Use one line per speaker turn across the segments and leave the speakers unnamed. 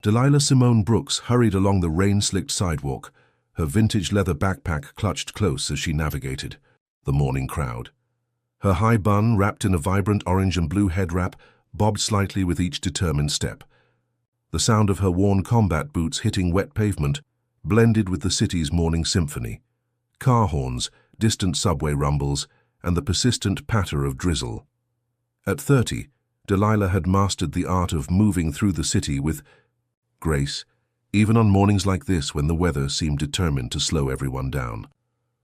Delilah Simone Brooks hurried along the rain-slicked sidewalk, her vintage leather backpack clutched close as she navigated the morning crowd. Her high bun, wrapped in a vibrant orange and blue head wrap, bobbed slightly with each determined step. The sound of her worn combat boots hitting wet pavement blended with the city's morning symphony. Car horns, distant subway rumbles, and the persistent patter of drizzle. At 30, Delilah had mastered the art of moving through the city with grace, even on mornings like this when the weather seemed determined to slow everyone down.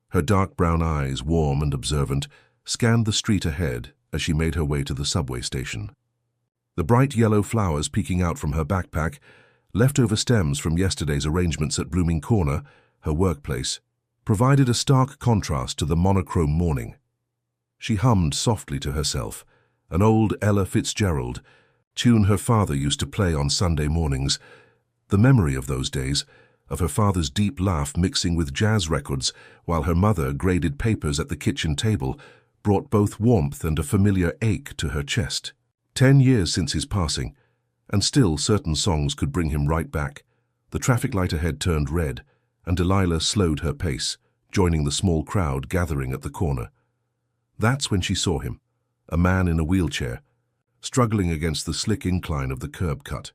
Her dark brown eyes, warm and observant, scanned the street ahead as she made her way to the subway station. The bright yellow flowers peeking out from her backpack, leftover stems from yesterday's arrangements at Blooming Corner, her workplace, provided a stark contrast to the monochrome morning. She hummed softly to herself, an old Ella Fitzgerald, tune her father used to play on Sunday mornings. The memory of those days, of her father's deep laugh mixing with jazz records while her mother graded papers at the kitchen table, brought both warmth and a familiar ache to her chest. 10 years since his passing, and still certain songs could bring him right back. The traffic light ahead turned red, and Delilah slowed her pace, joining the small crowd gathering at the corner. That's when she saw him, a man in a wheelchair, struggling against the slick incline of the curb cut.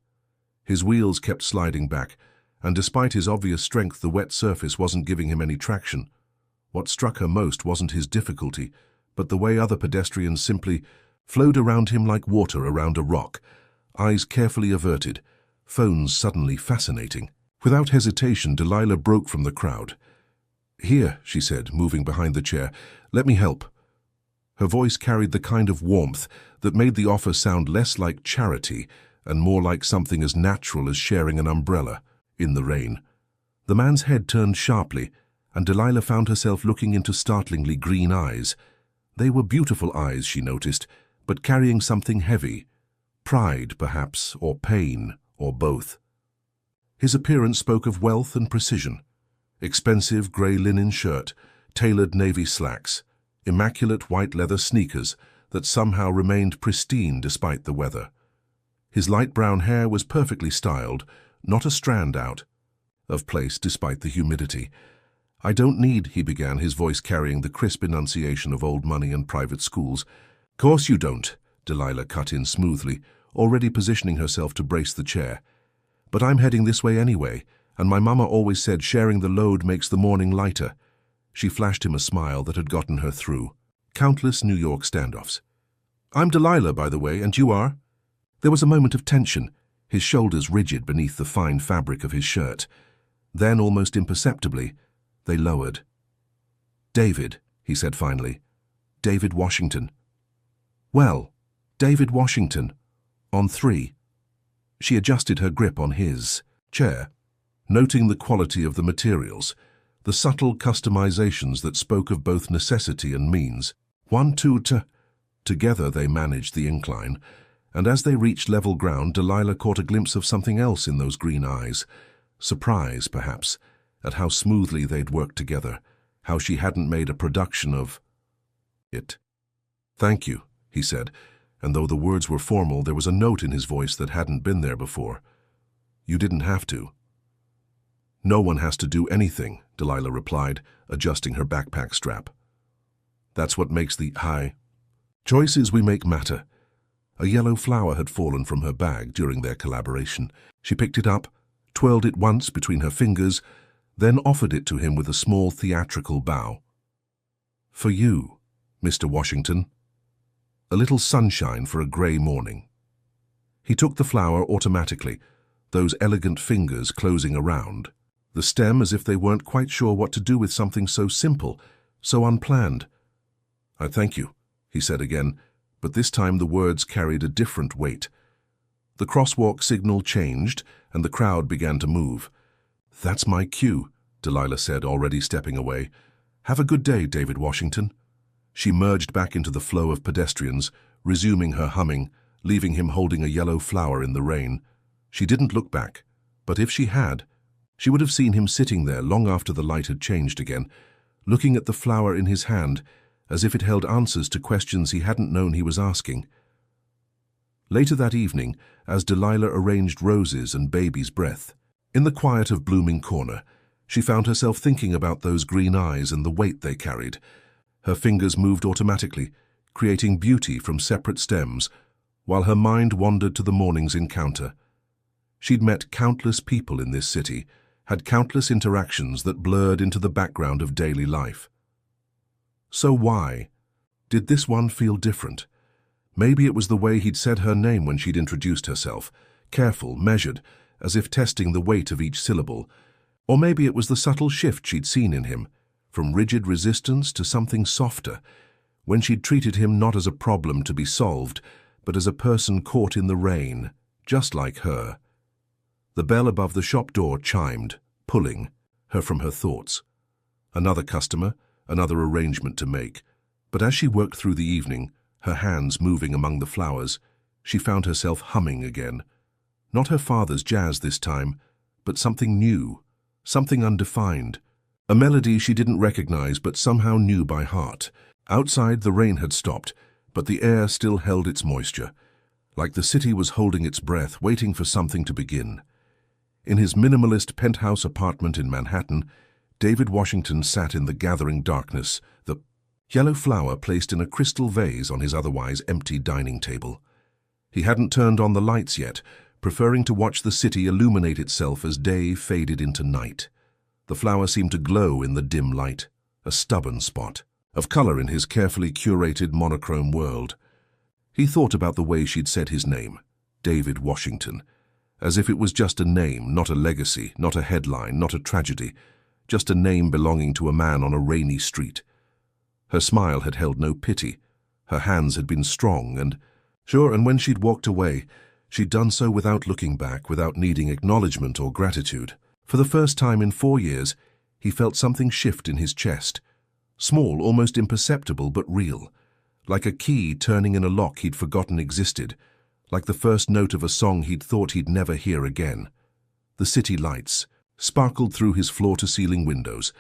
His wheels kept sliding back, and despite his obvious strength, the wet surface wasn't giving him any traction. What struck her most wasn't his difficulty, but the way other pedestrians simply flowed around him like water around a rock, eyes carefully averted, phones suddenly fascinating. Without hesitation, Delilah broke from the crowd. "Here," she said, moving behind the chair. "Let me help." Her voice carried the kind of warmth that made the offer sound less like charity and more like something as natural as sharing an umbrella in the rain. The man's head turned sharply, and Delilah found herself looking into startlingly green eyes. They were beautiful eyes, she noticed, but carrying something heavy. Pride, perhaps, or pain, or both. His appearance spoke of wealth and precision. Expensive grey linen shirt, tailored navy slacks, immaculate white leather sneakers that somehow remained pristine despite the weather. His light brown hair was perfectly styled, not a strand out of place despite the humidity. "I don't need," he began, his voice carrying the crisp enunciation of old money and private schools. "Course you don't," Delilah cut in smoothly, already positioning herself to brace the chair. "But I'm heading this way anyway, and my mama always said sharing the load makes the morning lighter." She flashed him a smile that had gotten her through countless New York standoffs. "I'm Delilah, by the way, and you are?" There was a moment of tension, his shoulders rigid beneath the fine fabric of his shirt. Then, almost imperceptibly, they lowered. "David," he said finally. "David Washington." "Well, David Washington, on 3. She adjusted her grip on his chair, noting the quality of the materials, the subtle customizations that spoke of both necessity and means. 1, 2, Together they managed the incline, and as they reached level ground, Delilah caught a glimpse of something else in those green eyes. Surprise, perhaps, at how smoothly they'd worked together, how she hadn't made a production of it. "Thank you," he said, and though the words were formal, there was a note in his voice that hadn't been there before. "You didn't have to." "No one has to do anything," Delilah replied, adjusting her backpack strap. "That's what makes the high choices we make matter." A yellow flower had fallen from her bag during their collaboration. She picked it up, twirled it once between her fingers, then offered it to him with a small theatrical bow. "For you, Mr. Washington. A little sunshine for a grey morning." He took the flower automatically, those elegant fingers closing around the stem as if they weren't quite sure what to do with something so simple, so unplanned. "I thank you," he said again, but this time the words carried a different weight. The crosswalk signal changed, and the crowd began to move. "That's my cue," Delilah said, already stepping away. "Have a good day, David Washington." She merged back into the flow of pedestrians, resuming her humming, leaving him holding a yellow flower in the rain. She didn't look back, but if she had, she would have seen him sitting there long after the light had changed again, looking at the flower in his hand as if it held answers to questions he hadn't known he was asking. Later that evening, as Delilah arranged roses and baby's breath, in the quiet of Blooming Corner, she found herself thinking about those green eyes and the weight they carried. Her fingers moved automatically, creating beauty from separate stems, while her mind wandered to the morning's encounter. She'd met countless people in this city, had countless interactions that blurred into the background of daily life. So why did this one feel different? Maybe it was the way he'd said her name when she'd introduced herself, careful, measured, as if testing the weight of each syllable. Or maybe it was the subtle shift she'd seen in him, from rigid resistance to something softer, when she'd treated him not as a problem to be solved, but as a person caught in the rain, just like her. The bell above the shop door chimed, pulling her from her thoughts. Another customer, another arrangement to make. But as she worked through the evening, her hands moving among the flowers, she found herself humming again. Not her father's jazz this time, but something new, something undefined. A melody she didn't recognize but somehow knew by heart. Outside, the rain had stopped, but the air still held its moisture, like the city was holding its breath, waiting for something to begin. In his minimalist penthouse apartment in Manhattan, David Washington sat in the gathering darkness, the yellow flower placed in a crystal vase on his otherwise empty dining table. He hadn't turned on the lights yet, preferring to watch the city illuminate itself as day faded into night. The flower seemed to glow in the dim light, a stubborn spot of color in his carefully curated monochrome world. He thought about the way she'd said his name, David Washington, as if it was just a name, not a legacy, not a headline, not a tragedy, just a name belonging to a man on a rainy street. Her smile had held no pity. Her hands had been strong and when she'd walked away, she'd done so without looking back, without needing acknowledgement or gratitude. For the first time in 4 years, he felt something shift in his chest. Small, almost imperceptible, but real. Like a key turning in a lock he'd forgotten existed. Like the first note of a song he'd thought he'd never hear again. The city lights sparkled through his floor-to-ceiling windows,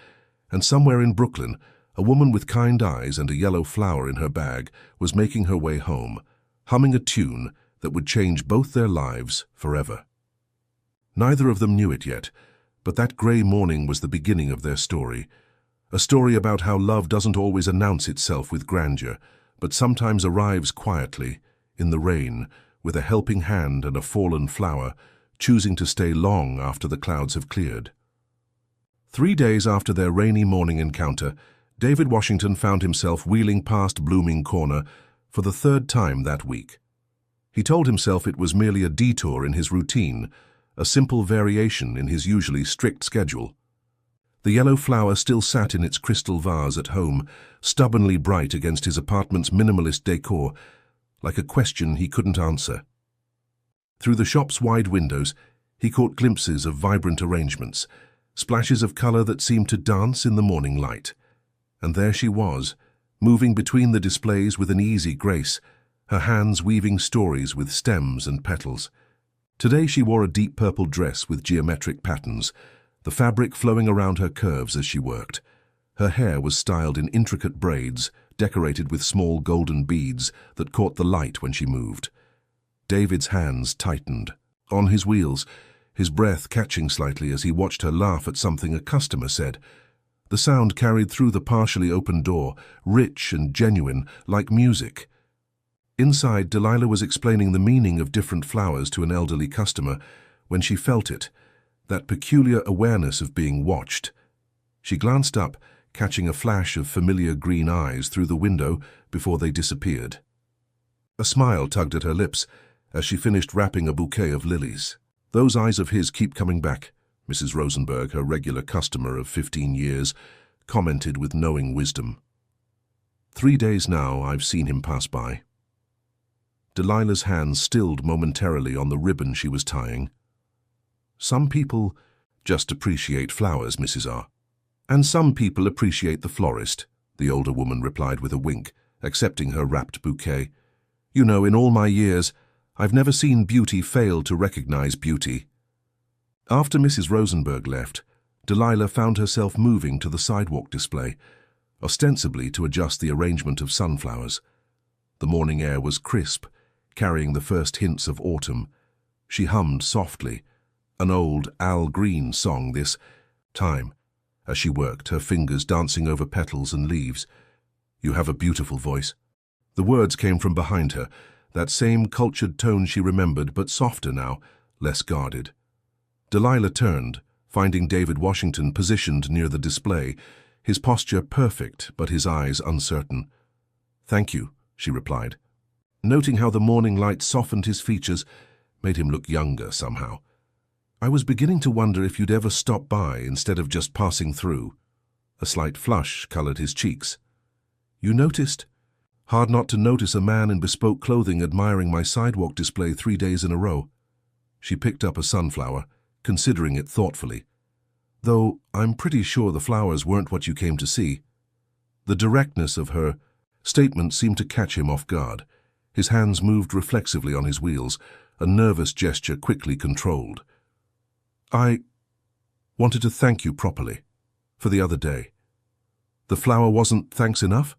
and somewhere in Brooklyn, a woman with kind eyes and a yellow flower in her bag was making her way home, humming a tune that would change both their lives forever. Neither of them knew it yet, but that grey morning was the beginning of their story. A story about how love doesn't always announce itself with grandeur, but sometimes arrives quietly, in the rain, with a helping hand and a fallen flower, choosing to stay long after the clouds have cleared. 3 days after their rainy morning encounter, David Washington found himself wheeling past Blooming Corner for the 3rd time that week. He told himself it was merely a detour in his routine, a simple variation in his usually strict schedule. The yellow flower still sat in its crystal vase at home, stubbornly bright against his apartment's minimalist decor, like a question he couldn't answer. Through the shop's wide windows, he caught glimpses of vibrant arrangements, splashes of color that seemed to dance in the morning light. And there she was, moving between the displays with an easy grace, her hands weaving stories with stems and petals. Today she wore a deep purple dress with geometric patterns, the fabric flowing around her curves as she worked. Her hair was styled in intricate braids, decorated with small golden beads that caught the light when she moved. David's hands tightened, on his wheels, his breath catching slightly as he watched her laugh at something a customer said. The sound carried through the partially open door, rich and genuine, like music. Inside, Delilah was explaining the meaning of different flowers to an elderly customer when she felt it, that peculiar awareness of being watched. She glanced up, catching a flash of familiar green eyes through the window before they disappeared. A smile tugged at her lips as she finished wrapping a bouquet of lilies. "Those eyes of his keep coming back," Mrs. Rosenberg, her regular customer of 15 years, commented with knowing wisdom. 3 days now I've seen him pass by. Delilah's hands stilled momentarily on the ribbon she was tying. "Some people just appreciate flowers, Mrs. R. And some people appreciate the florist," the older woman replied with a wink, accepting her wrapped bouquet. "You know, in all my years, I've never seen beauty fail to recognize beauty." After Mrs. Rosenberg left, Delilah found herself moving to the sidewalk display, ostensibly to adjust the arrangement of sunflowers. The morning air was crisp, carrying the first hints of autumn. She hummed softly, an old Al Green song this time, as she worked, her fingers dancing over petals and leaves. "You have a beautiful voice." The words came from behind her, that same cultured tone she remembered, but softer now, less guarded. Delilah turned, finding David Washington positioned near the display, his posture perfect but his eyes uncertain. "Thank you," she replied, noting how the morning light softened his features, made him look younger somehow. "I was beginning to wonder if you'd ever stop by instead of just passing through." A slight flush colored his cheeks. "You noticed? Hard not to notice a man in bespoke clothing admiring my sidewalk display 3 days in a row." She picked up a sunflower, considering it thoughtfully. "Though I'm pretty sure the flowers weren't what you came to see." The directness of her statement seemed to catch him off guard. His hands moved reflexively on his wheels, a nervous gesture quickly controlled. "I wanted to thank you properly for the other day." "The flower wasn't thanks enough?"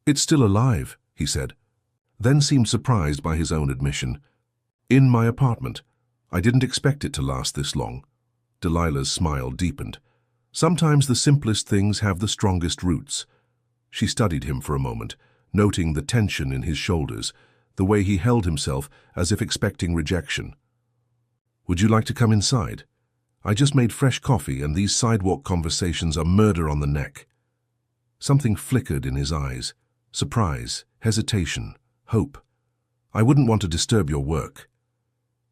"It's still alive," he said, then seemed surprised by his own admission. "In my apartment. I didn't expect it to last this long." Delilah's smile deepened. Sometimes the simplest things have the strongest roots. She studied him for a moment, noting the tension in his shoulders, the way he held himself as if expecting rejection. "Would you like to come inside? I just made fresh coffee and these sidewalk conversations are murder on the neck." Something flickered in his eyes. Surprise, hesitation, hope. "I wouldn't want to disturb your work."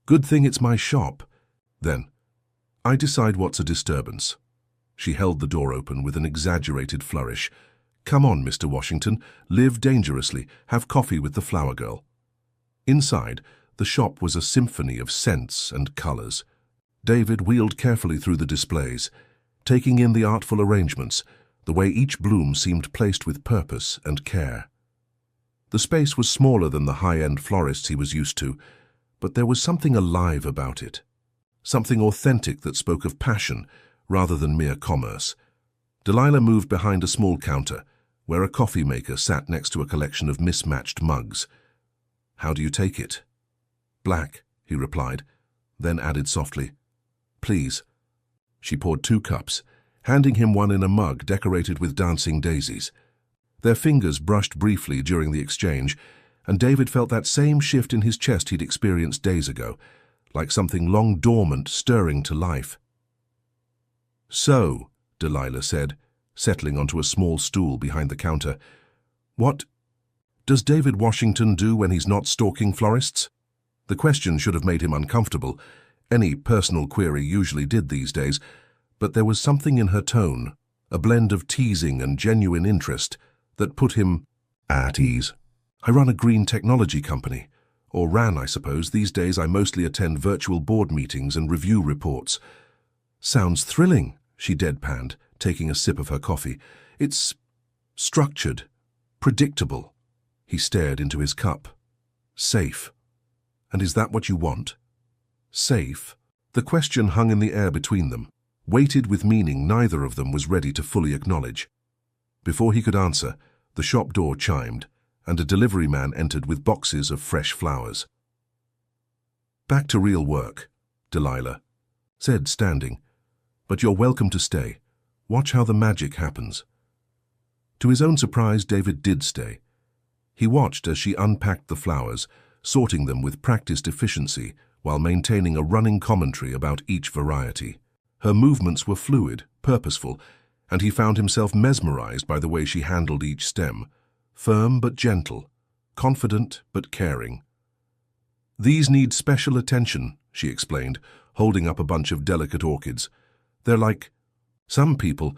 "Good thing it's my shop." Then, "I decide what's a disturbance." She held the door open with an exaggerated flourish. "Come on, Mr. Washington, live dangerously, have coffee with the flower girl." Inside, the shop was a symphony of scents and colors. David wheeled carefully through the displays, taking in the artful arrangements, the way each bloom seemed placed with purpose and care. The space was smaller than the high-end florists he was used to, but there was something alive about it, something authentic that spoke of passion rather than mere commerce. Delilah moved behind a small counter, where a coffee maker sat next to a collection of mismatched mugs. "How do you take it?" "Black," he replied, then added softly, "Please." She poured 2 cups, handing him one in a mug decorated with dancing daisies. Their fingers brushed briefly during the exchange, and David felt that same shift in his chest he'd experienced days ago, like something long dormant stirring to life. "So," Delilah said, settling onto a small stool behind the counter, "what does David Washington do when he's not stalking florists?" The question should have made him uncomfortable. Any personal query usually did these days, but there was something in her tone, a blend of teasing and genuine interest, that put him at ease. "I run a green technology company. Or ran, I suppose. These days I mostly attend virtual board meetings and review reports." "Sounds thrilling," she deadpanned, taking a sip of her coffee. "It's structured, predictable." He stared into his cup. "Safe. And is that what you want?" Safe? The question hung in the air between them, weighted with meaning neither of them was ready to fully acknowledge. Before he could answer, the shop door chimed, and a delivery man entered with boxes of fresh flowers. "Back to real work," Delilah said, standing. "But you're welcome to stay. Watch how the magic happens." To his own surprise, David did stay. He watched as she unpacked the flowers, sorting them with practiced efficiency while maintaining a running commentary about each variety. Her movements were fluid, purposeful, and he found himself mesmerized by the way she handled each stem, firm but gentle, confident but caring. "These need special attention," she explained, holding up a bunch of delicate orchids. "They're like some people,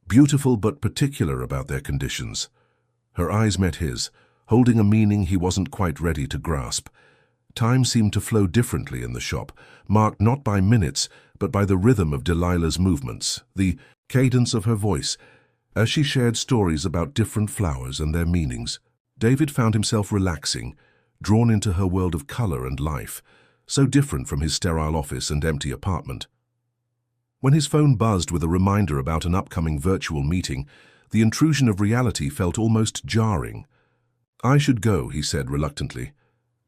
beautiful but particular about their conditions." Her eyes met his, holding a meaning he wasn't quite ready to grasp. Time seemed to flow differently in the shop, marked not by minutes, but by the rhythm of Delilah's movements, the cadence of her voice, as she shared stories about different flowers and their meanings. David found himself relaxing, drawn into her world of color and life, so different from his sterile office and empty apartment. When his phone buzzed with a reminder about an upcoming virtual meeting, the intrusion of reality felt almost jarring. "I should go," he said reluctantly.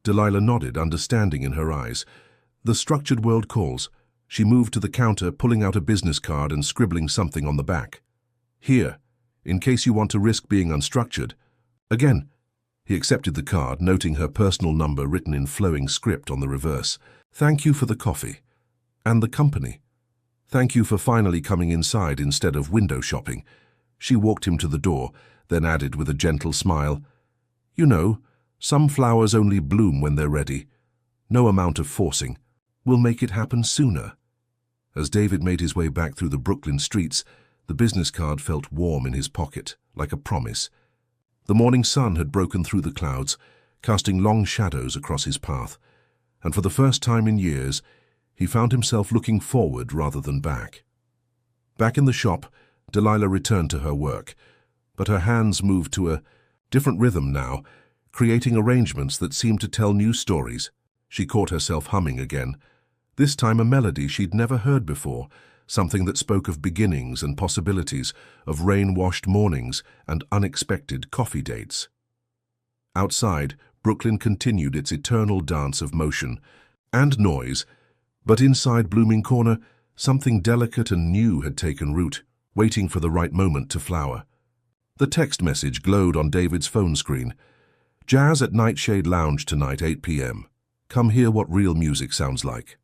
Delilah nodded, understanding in her eyes. "The structured world calls." She moved to the counter, pulling out a business card and scribbling something on the back. "Here, in case you want to risk being unstructured." Again, he accepted the card, noting her personal number written in flowing script on the reverse. "Thank you for the coffee. And the company. Thank you for finally coming inside instead of window shopping." She walked him to the door, then added with a gentle smile, "You know, some flowers only bloom when they're ready. No amount of forcing will make it happen sooner." As David made his way back through the Brooklyn streets, the business card felt warm in his pocket, like a promise. The morning sun had broken through the clouds, casting long shadows across his path, and for the first time in years, he found himself looking forward rather than back. Back in the shop, Delilah returned to her work, but her hands moved to a different rhythm now, creating arrangements that seemed to tell new stories. She caught herself humming again, this time a melody she'd never heard before, something that spoke of beginnings and possibilities, of rain-washed mornings and unexpected coffee dates. Outside, Brooklyn continued its eternal dance of motion and noise, but inside Blooming Corner, something delicate and new had taken root, waiting for the right moment to flower. The text message glowed on David's phone screen. "Jazz at Nightshade Lounge tonight, 8 p.m. Come hear what real music sounds like.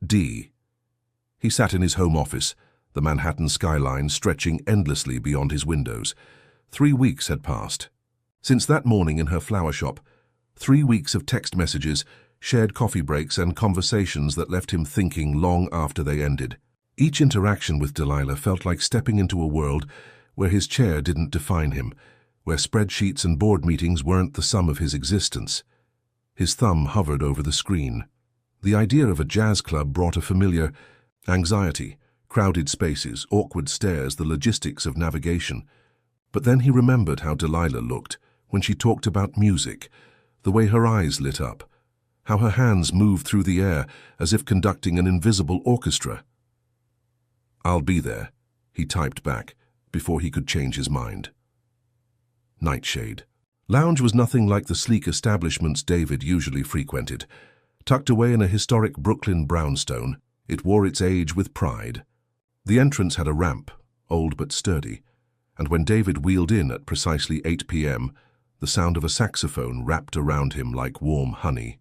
D." He sat in his home office, the Manhattan skyline stretching endlessly beyond his windows. 3 weeks had passed. Since that morning in her flower shop, 3 weeks of text messages, shared coffee breaks and conversations that left him thinking long after they ended. Each interaction with Delilah felt like stepping into a world where his chair didn't define him, where spreadsheets and board meetings weren't the sum of his existence. His thumb hovered over the screen. The idea of a jazz club brought a familiar anxiety, crowded spaces, awkward stares, the logistics of navigation. But then he remembered how Delilah looked when she talked about music, the way her eyes lit up, how her hands moved through the air as if conducting an invisible orchestra. "I'll be there," he typed back before he could change his mind. Nightshade Lounge was nothing like the sleek establishments David usually frequented. Tucked away in a historic Brooklyn brownstone, it wore its age with pride. The entrance had a ramp, old but sturdy, and when David wheeled in at precisely 8 p.m., the sound of a saxophone wrapped around him like warm honey.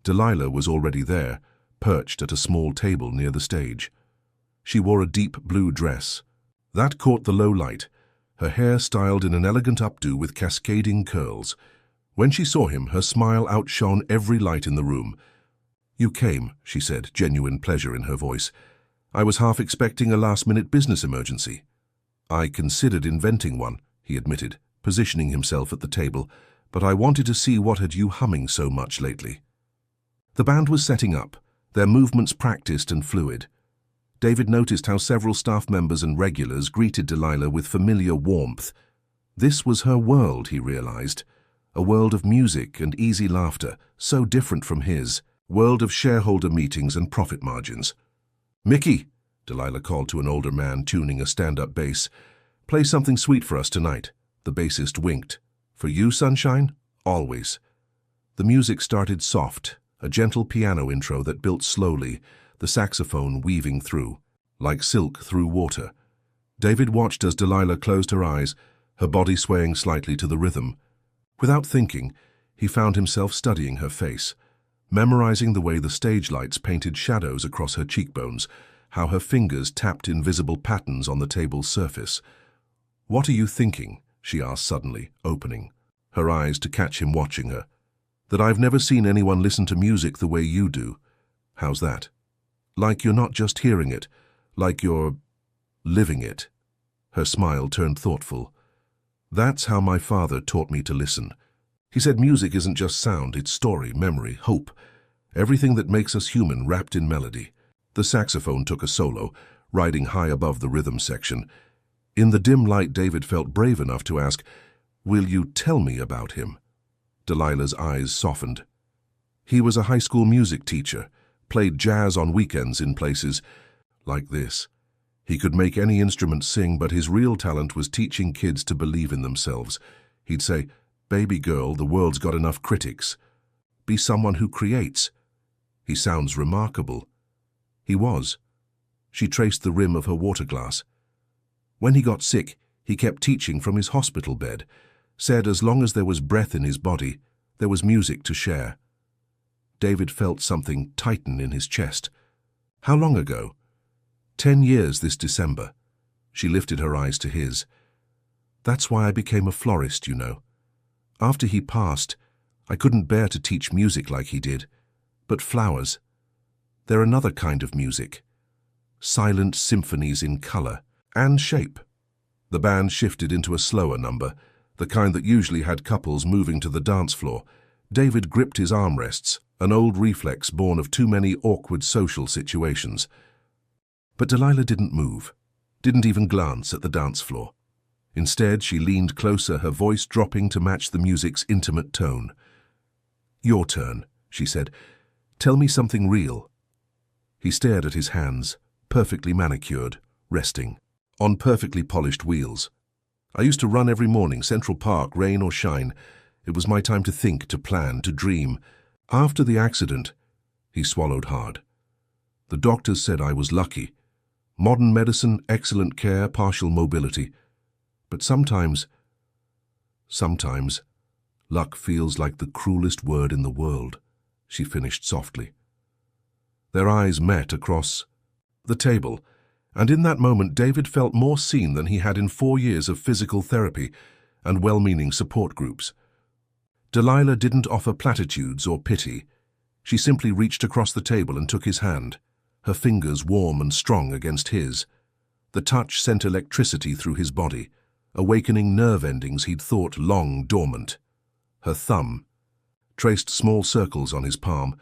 Delilah was already there, perched at a small table near the stage. She wore a deep blue dress. That caught the low light, her hair styled in an elegant updo with cascading curls. When she saw him, her smile outshone every light in the room. "You came," she said, genuine pleasure in her voice. "I was half expecting a last-minute business emergency." "I considered inventing one," he admitted, positioning himself at the table, "but I wanted to see what had you humming so much lately." The band was setting up, their movements practiced and fluid. David noticed how several staff members and regulars greeted Delilah with familiar warmth. This was her world, he realized. A world of music and easy laughter, so different from his. World of shareholder meetings and profit margins. "Mickey," Delilah called to an older man tuning a stand-up bass, "play something sweet for us tonight." The bassist winked. "For you, sunshine? Always." The music started soft, a gentle piano intro that built slowly, the saxophone weaving through, like silk through water. David watched as Delilah closed her eyes, her body swaying slightly to the rhythm. Without thinking, he found himself studying her face, memorizing the way the stage lights painted shadows across her cheekbones, how her fingers tapped invisible patterns on the table's surface. "What are you thinking?" she asked suddenly, opening, her eyes to catch him watching her. "That I've never seen anyone listen to music the way you do. How's that? Like you're not just hearing it, like you're living it." Her smile turned thoughtful. "That's how my father taught me to listen. He said music isn't just sound, it's story, memory, hope. Everything that makes us human wrapped in melody." The saxophone took a solo, riding high above the rhythm section. In the dim light, David felt brave enough to ask, "Will you tell me about him?" Delilah's eyes softened. "He was a high school music teacher, played jazz on weekends in places like this. He could make any instrument sing, but his real talent was teaching kids to believe in themselves. He'd say, 'Baby girl, the world's got enough critics.' be someone who creates. He sounds remarkable. He was. She traced the rim of her water glass. When he got sick, he kept teaching from his hospital bed, said as long as there was breath in his body, there was music to share. David felt something tighten in his chest. How long ago? 10 years this December. She lifted her eyes to his. That's why I became a florist, you know. After he passed, I couldn't bear to teach music like he did. But flowers, they're another kind of music. Silent symphonies in color and shape. The band shifted into a slower number, the kind that usually had couples moving to the dance floor. David gripped his armrests, an old reflex born of too many awkward social situations. But Delilah didn't move, didn't even glance at the dance floor. Instead, she leaned closer, her voice dropping to match the music's intimate tone. "Your turn," she said. "Tell me something real." He stared at his hands, perfectly manicured, resting, on perfectly polished wheels. "I used to run every morning, Central Park, rain or shine. It was my time to think, to plan, to dream. After the accident," he swallowed hard. "The doctors said I was lucky. Modern medicine, excellent care, partial mobility. But sometimes, luck feels like the cruelest word in the world," she finished softly. Their eyes met across the table, and in that moment David felt more seen than he had in 4 years of physical therapy and well-meaning support groups. Delilah didn't offer platitudes or pity. She simply reached across the table and took his hand, her fingers warm and strong against his. The touch sent electricity through his body, awakening nerve endings he'd thought long dormant. Her thumb traced small circles on his palm,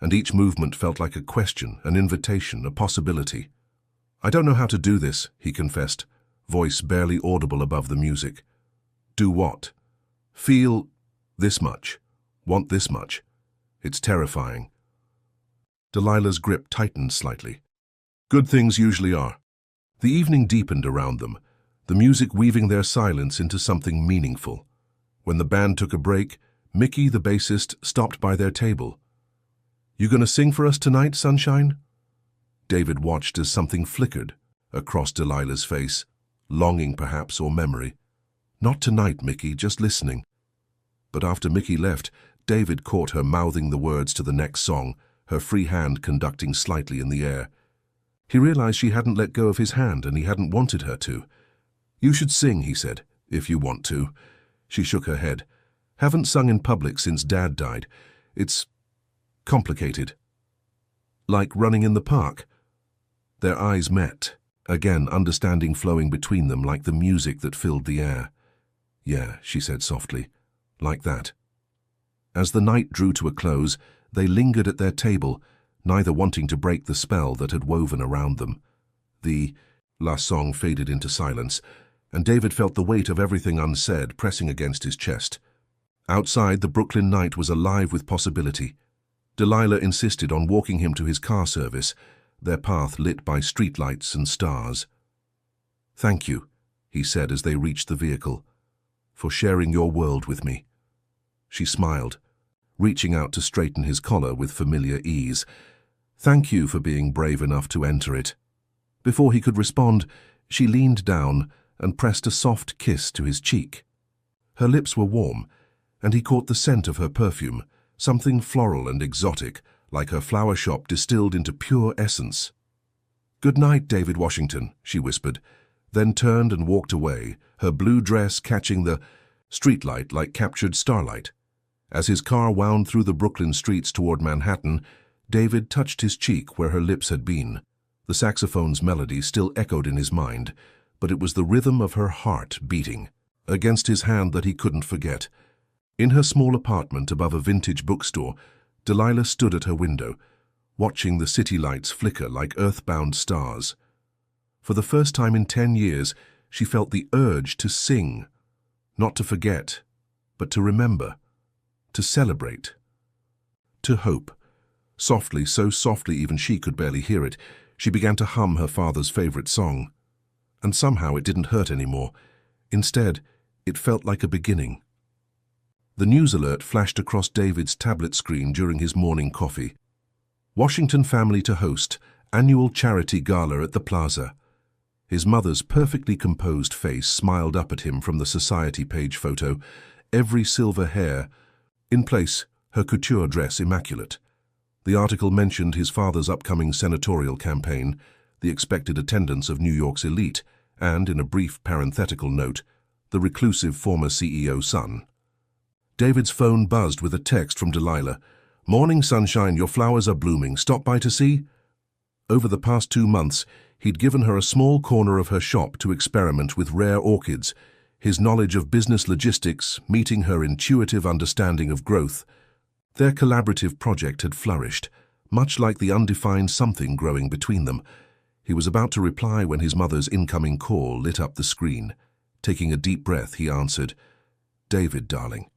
and each movement felt like a question, an invitation, a possibility. "I don't know how to do this," he confessed, voice barely audible above the music. "Do what?" "Feel this much, want this much. It's terrifying." Delilah's grip tightened slightly. Good things usually are. The evening deepened around them, the music weaving their silence into something meaningful. When the band took a break, Mickey, the bassist, stopped by their table. "You gonna sing for us tonight, sunshine?" David watched as something flickered across Delilah's face, longing perhaps or memory. "Not tonight, Mickey, just listening." But after Mickey left, David caught her mouthing the words to the next song, her free hand conducting slightly in the air. He realized she hadn't let go of his hand and he hadn't wanted her to. "You should sing," he said, "if you want to." She shook her head. "Haven't sung in public since Dad died. It's complicated. Like running in the park." Their eyes met, again understanding flowing between them like the music that filled the air. "Yeah," she said softly, "like that." As the night drew to a close, they lingered at their table, neither wanting to break the spell that had woven around them. The last song faded into silence, and David felt the weight of everything unsaid pressing against his chest. Outside, the Brooklyn night was alive with possibility. Delilah insisted on walking him to his car service, their path lit by streetlights and stars. "Thank you," he said as they reached the vehicle, "for sharing your world with me." She smiled, reaching out to straighten his collar with familiar ease. "Thank you for being brave enough to enter it." Before he could respond, she leaned down and pressed a soft kiss to his cheek. Her lips were warm, and he caught the scent of her perfume, something floral and exotic, like her flower shop distilled into pure essence. "Good night, David Washington," she whispered, then turned and walked away, her blue dress catching the streetlight like captured starlight. As his car wound through the Brooklyn streets toward Manhattan, David touched his cheek where her lips had been. The saxophone's melody still echoed in his mind, but it was the rhythm of her heart beating against his hand that he couldn't forget. In her small apartment above a vintage bookstore, Delilah stood at her window, watching the city lights flicker like earthbound stars. For the first time in 10 years, she felt the urge to sing, not to forget, but to remember, to celebrate, to hope. Softly, so softly even she could barely hear it, she began to hum her father's favorite song. And somehow it didn't hurt anymore. Instead, it felt like a beginning. The news alert flashed across David's tablet screen during his morning coffee. Washington family to host, annual charity gala at the plaza. His mother's perfectly composed face smiled up at him from the society page photo, every silver hair in place, her couture dress immaculate. The article mentioned his father's upcoming senatorial campaign, the expected attendance of New York's elite, and, in a brief parenthetical note, the reclusive former CEO's son. David's phone buzzed with a text from Delilah. "Morning, sunshine, your flowers are blooming. Stop by to see?" Over the past 2 months, he'd given her a small corner of her shop to experiment with rare orchids, his knowledge of business logistics meeting her intuitive understanding of growth. Their collaborative project had flourished, much like the undefined something growing between them. He was about to reply when his mother's incoming call lit up the screen. Taking a deep breath, he answered, "David, darling."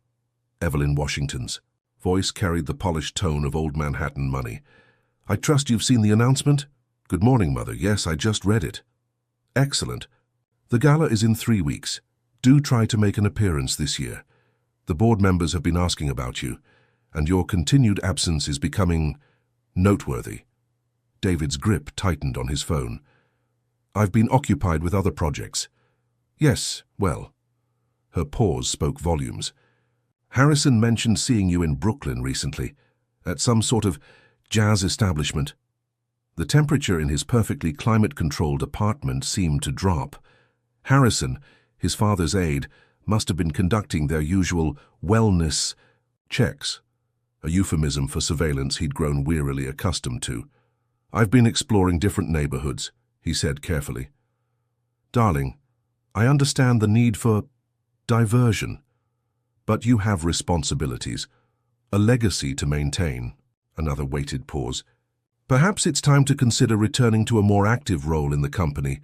Evelyn Washington's voice carried the polished tone of old Manhattan money. "I trust you've seen the announcement?" "Good morning, Mother. Yes, I just read it." "Excellent. The gala is in 3 weeks. Do try to make an appearance this year. The board members have been asking about you, and your continued absence is becoming noteworthy." David's grip tightened on his phone. "I've been occupied with other projects." "Yes, well." Her pause spoke volumes. "Harrison mentioned seeing you in Brooklyn recently, at some sort of jazz establishment." The temperature in his perfectly climate-controlled apartment seemed to drop. Harrison, his father's aide, must have been conducting their usual wellness checks, a euphemism for surveillance he'd grown wearily accustomed to. "I've been exploring different neighborhoods," he said carefully. "Darling, I understand the need for diversion, but you have responsibilities, a legacy to maintain." Another weighted pause. "Perhaps it's time to consider returning to a more active role in the company.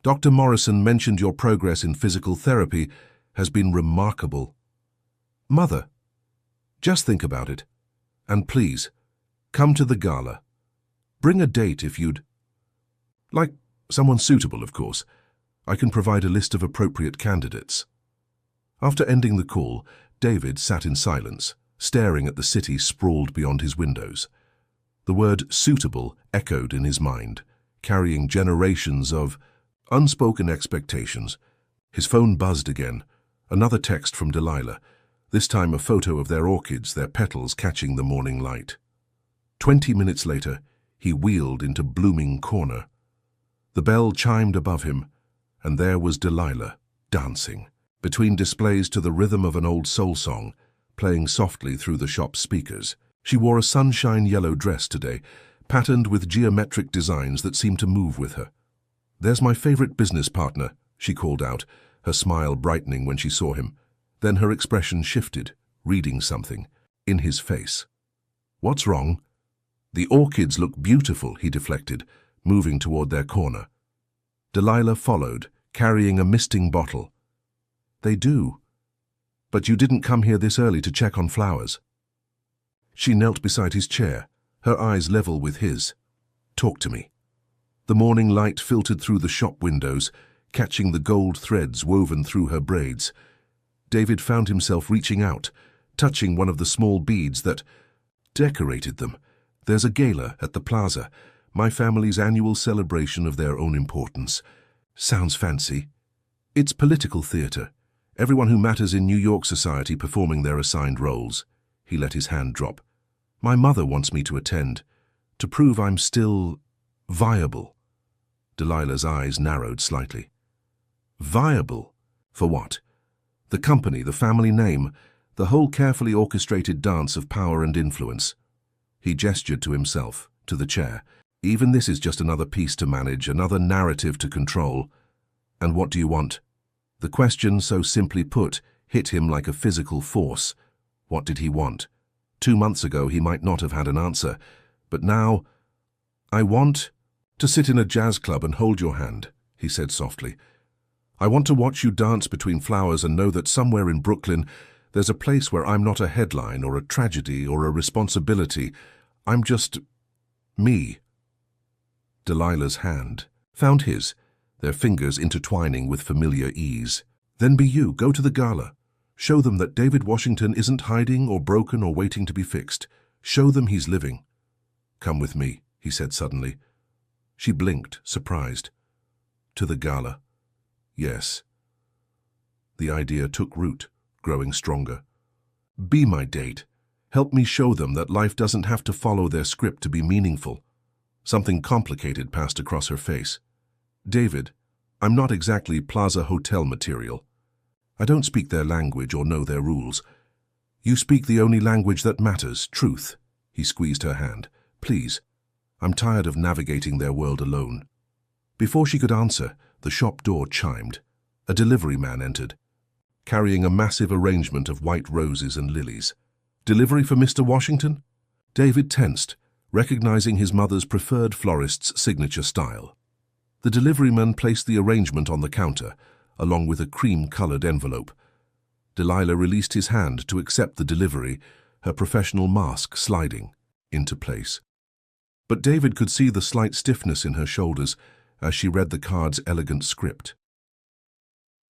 Dr. Morrison mentioned your progress in physical therapy has been remarkable." "Mother, just think about it. And please, come to the gala. Bring a date if you'd like, someone suitable, of course. I can provide a list of appropriate candidates." After ending the call, David sat in silence, staring at the city sprawled beyond his windows. The word suitable echoed in his mind, carrying generations of unspoken expectations. His phone buzzed again, another text from Delilah, this time a photo of their orchids, their petals catching the morning light. 20 minutes later, he wheeled into Blooming Corner. The bell chimed above him, and there was Delilah, dancing, between displays to the rhythm of an old soul song, playing softly through the shop's speakers. She wore a sunshine yellow dress today, patterned with geometric designs that seemed to move with her. "There's my favorite business partner," she called out, her smile brightening when she saw him. Then her expression shifted, reading something in his face. "What's wrong?" "The orchids look beautiful," he deflected, moving toward their corner. Delilah followed, carrying a misting bottle. "They do. But you didn't come here this early to check on flowers." She knelt beside his chair, her eyes level with his. "Talk to me." The morning light filtered through the shop windows, catching the gold threads woven through her braids. David found himself reaching out, touching one of the small beads that decorated them. "There's a gala at the plaza, my family's annual celebration of their own importance." "Sounds fancy." "It's political theater. Everyone who matters in New York society performing their assigned roles." He let his hand drop. "My mother wants me to attend, to prove I'm still viable." Delilah's eyes narrowed slightly. "Viable? For what?" "The company, the family name, the whole carefully orchestrated dance of power and influence." He gestured to himself, to the chair. "Even this is just another piece to manage, another narrative to control." "And what do you want?" The question, so simply put, hit him like a physical force. What did he want? 2 months ago he might not have had an answer, but now, "I want to sit in a jazz club and hold your hand," he said softly. "I want to watch you dance between flowers and know that somewhere in Brooklyn there's a place where I'm not a headline or a tragedy or a responsibility. I'm just me." Delilah's hand found his, their fingers intertwining with familiar ease. "Then be you. Go to the gala. Show them that David Washington isn't hiding or broken or waiting to be fixed. Show them he's living. Come with me, he said suddenly. She blinked, surprised. To the gala. Yes. The idea took root, growing stronger. Be my date. Help me show them that life doesn't have to follow their script to be meaningful. Something complicated passed across her face. David, I'm not exactly Plaza Hotel material. I don't speak their language or know their rules. You speak the only language that matters, truth. He squeezed her hand. Please. I'm tired of navigating their world alone. Before she could answer, the shop door chimed. A delivery man entered, carrying a massive arrangement of white roses and lilies. Delivery for Mr. Washington? David tensed, recognizing his mother's preferred florist's signature style. The deliveryman placed the arrangement on the counter, along with a cream-colored envelope. Delilah released his hand to accept the delivery, her professional mask sliding into place. But David could see the slight stiffness in her shoulders as she read the card's elegant script.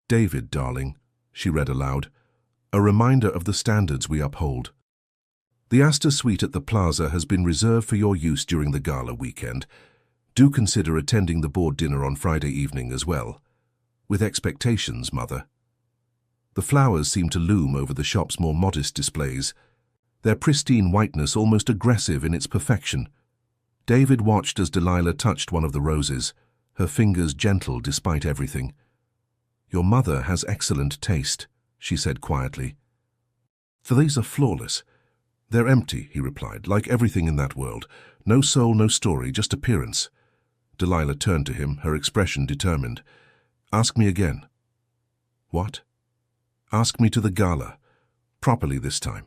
David, darling, she read aloud, a reminder of the standards we uphold. The Astor Suite at the Plaza has been reserved for your use during the gala weekend. Do consider attending the board dinner on Friday evening as well. With expectations, Mother. The flowers seemed to loom over the shop's more modest displays, their pristine whiteness almost aggressive in its perfection. David watched as Delilah touched one of the roses, her fingers gentle despite everything. Your mother has excellent taste, she said quietly. For these are flawless. They're empty, he replied, like everything in that world. No soul, no story, just appearance. Delilah turned to him, her expression determined. Ask me again. What? Ask me to the gala. Properly this time.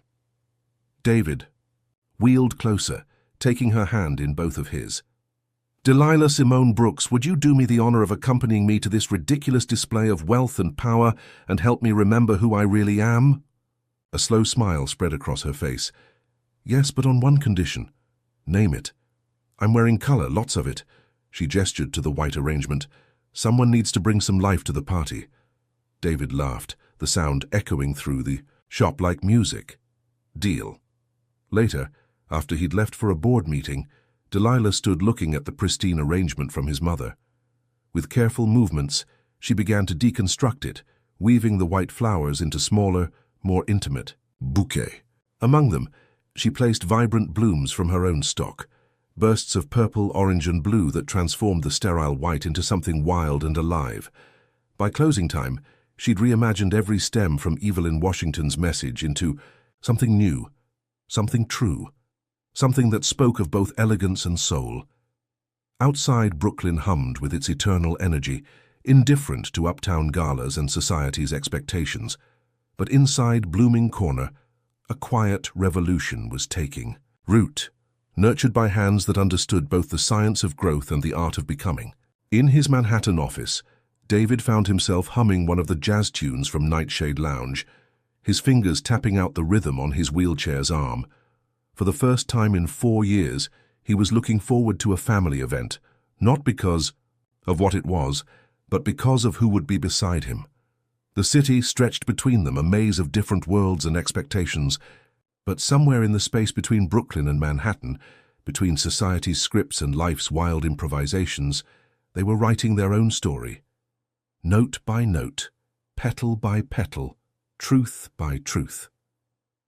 David wheeled closer, taking her hand in both of his. Delilah Simone Brooks, would you do me the honor of accompanying me to this ridiculous display of wealth and power and help me remember who I really am? A slow smile spread across her face. Yes, but on one condition. Name it. I'm wearing color, lots of it. She gestured to the white arrangement. Someone needs to bring some life to the party. David laughed, the sound echoing through the shop like music. Deal. Later, after he'd left for a board meeting, Delilah stood looking at the pristine arrangement from his mother. With careful movements, she began to deconstruct it, weaving the white flowers into smaller, more intimate bouquets. Among them, she placed vibrant blooms from her own stock, bursts of purple, orange, and blue that transformed the sterile white into something wild and alive. By closing time, she'd reimagined every stem from Evelyn Washington's message into something new, something true, something that spoke of both elegance and soul. Outside, Brooklyn hummed with its eternal energy, indifferent to uptown galas and society's expectations. But inside Blooming Corner, a quiet revolution was taking root, nurtured by hands that understood both the science of growth and the art of becoming. In his Manhattan office, David found himself humming one of the jazz tunes from Nightshade Lounge, his fingers tapping out the rhythm on his wheelchair's arm. For the first time in 4 years, he was looking forward to a family event, not because of what it was, but because of who would be beside him. The city stretched between them, a maze of different worlds and expectations, but somewhere in the space between Brooklyn and Manhattan, between society's scripts and life's wild improvisations, they were writing their own story. Note by note, petal by petal, truth by truth.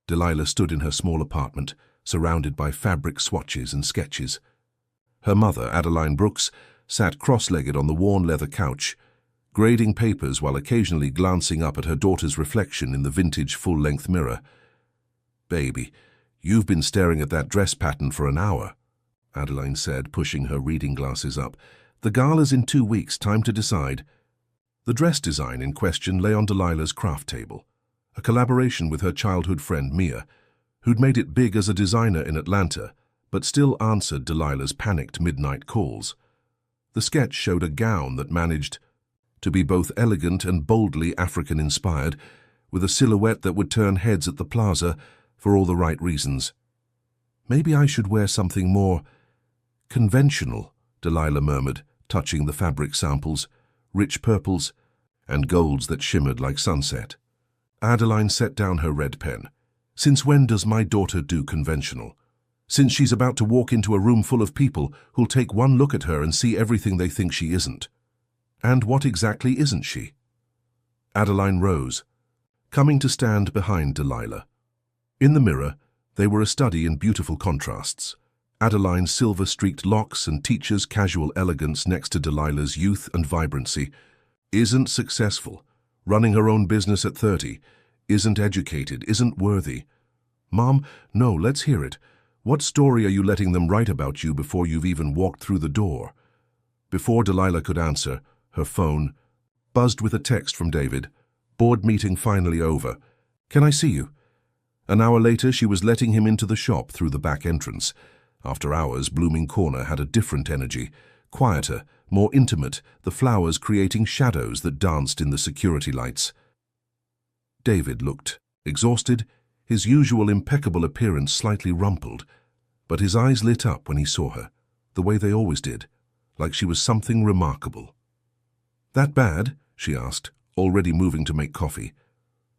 Delilah stood in her small apartment, surrounded by fabric swatches and sketches. Her mother, Adeline Brooks, sat cross-legged on the worn leather couch, grading papers while occasionally glancing up at her daughter's reflection in the vintage full-length mirror. Baby, you've been staring at that dress pattern for an hour, Adeline said, pushing her reading glasses up. The gala's in 2 weeks, time to decide. The dress design in question lay on Delilah's craft table, a collaboration with her childhood friend Mia, who'd made it big as a designer in Atlanta, but still answered Delilah's panicked midnight calls. The sketch showed a gown that managed to be both elegant and boldly African-inspired, with a silhouette that would turn heads at the plaza for all the right reasons. Maybe I should wear something more conventional, Delilah murmured, touching the fabric samples, rich purples and golds that shimmered like sunset. Adeline set down her red pen. Since when does my daughter do conventional? Since she's about to walk into a room full of people who'll take one look at her and see everything they think she isn't. And what exactly isn't she? Adeline rose, coming to stand behind Delilah. In the mirror, they were a study in beautiful contrasts. Adeline's silver-streaked locks and teacher's casual elegance next to Delilah's youth and vibrancy. Isn't successful, running her own business at 30, isn't educated, isn't worthy. Mom, no, let's hear it. What story are you letting them write about you before you've even walked through the door? Before Delilah could answer, her phone buzzed with a text from David. Board meeting finally over. Can I see you? An hour later, she was letting him into the shop through the back entrance. After hours, Blooming Corner had a different energy, quieter, more intimate, the flowers creating shadows that danced in the security lights. David looked exhausted, his usual impeccable appearance slightly rumpled, but his eyes lit up when he saw her, the way they always did, like she was something remarkable. That bad? She asked, already moving to make coffee.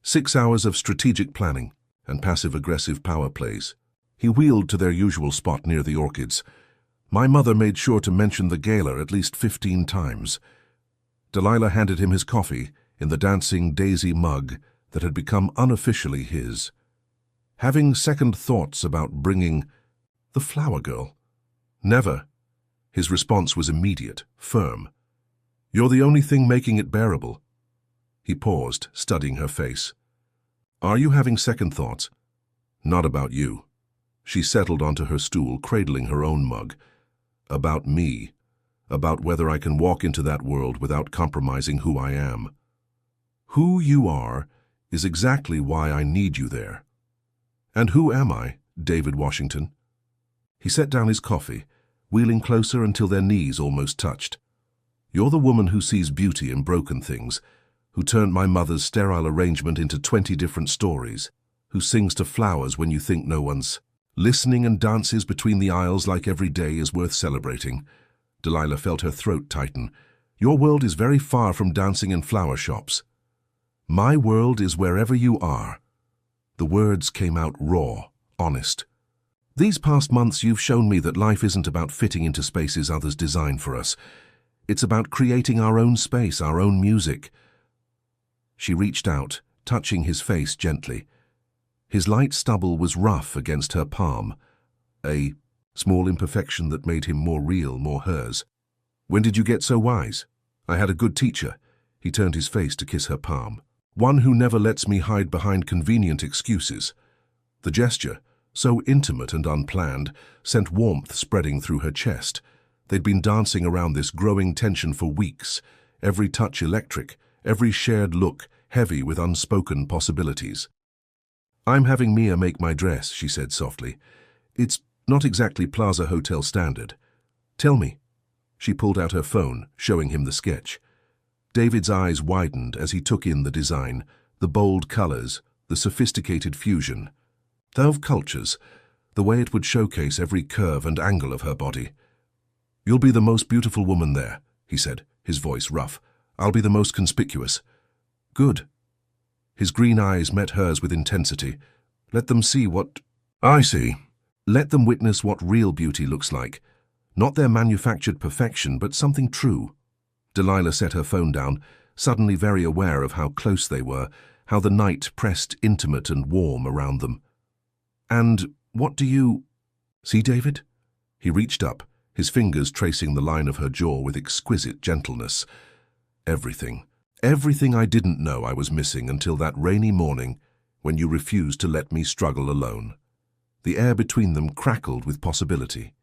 6 hours of strategic planning and passive-aggressive power plays. He wheeled to their usual spot near the orchids. My mother made sure to mention the gala at least 15 times. Delilah handed him his coffee in the dancing daisy mug that had become unofficially his. Having second thoughts about bringing the flower girl? Never. His response was immediate, firm. You're the only thing making it bearable. He paused, studying her face. Are you having second thoughts? Not about you. She settled onto her stool, cradling her own mug. About me. About whether I can walk into that world without compromising who I am. Who you are is exactly why I need you there. And who am I, David Washington? He set down his coffee, wheeling closer until their knees almost touched. You're the woman who sees beauty in broken things, who turned my mother's sterile arrangement into 20 different stories, who sings to flowers when you think no one's listening and dances between the aisles like every day is worth celebrating. Delilah felt her throat tighten. Your world is very far from dancing in flower shops. My world is wherever you are. The words came out raw, honest. These past months you've shown me that life isn't about fitting into spaces others design for us. It's about creating our own space, our own music. She reached out, touching his face gently. His light stubble was rough against her palm, a small imperfection that made him more real, more hers. When did you get so wise? I had a good teacher. He turned his face to kiss her palm. One who never lets me hide behind convenient excuses. The gesture, so intimate and unplanned, sent warmth spreading through her chest. They'd been dancing around this growing tension for weeks, every touch electric, every shared look heavy with unspoken possibilities. I'm having Mia make my dress, she said softly. It's not exactly Plaza Hotel standard. Tell me. She pulled out her phone, showing him the sketch. David's eyes widened as he took in the design, the bold colors, the sophisticated fusion. Of cultures, the way it would showcase every curve and angle of her body. You'll be the most beautiful woman there, he said, his voice rough. I'll be the most conspicuous. Good. His green eyes met hers with intensity. Let them see what I see. Let them witness what real beauty looks like. Not their manufactured perfection, but something true. Delilah set her phone down, suddenly very aware of how close they were, how the night pressed intimate and warm around them. And what do you see, David? He reached up, his fingers tracing the line of her jaw with exquisite gentleness. Everything. Everything I didn't know I was missing until that rainy morning when you refused to let me struggle alone. The air between them crackled with possibility.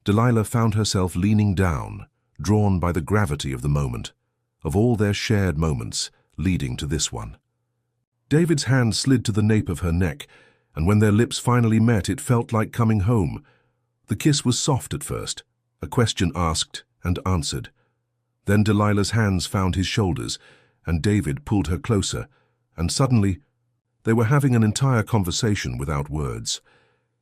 Delilah found herself leaning down, drawn by the gravity of the moment, of all their shared moments leading to this one. David's hand slid to the nape of her neck, and when their lips finally met, it felt like coming home. The kiss was soft at first, a question asked and answered. Then Delilah's hands found his shoulders, and David pulled her closer, and suddenly they were having an entire conversation without words.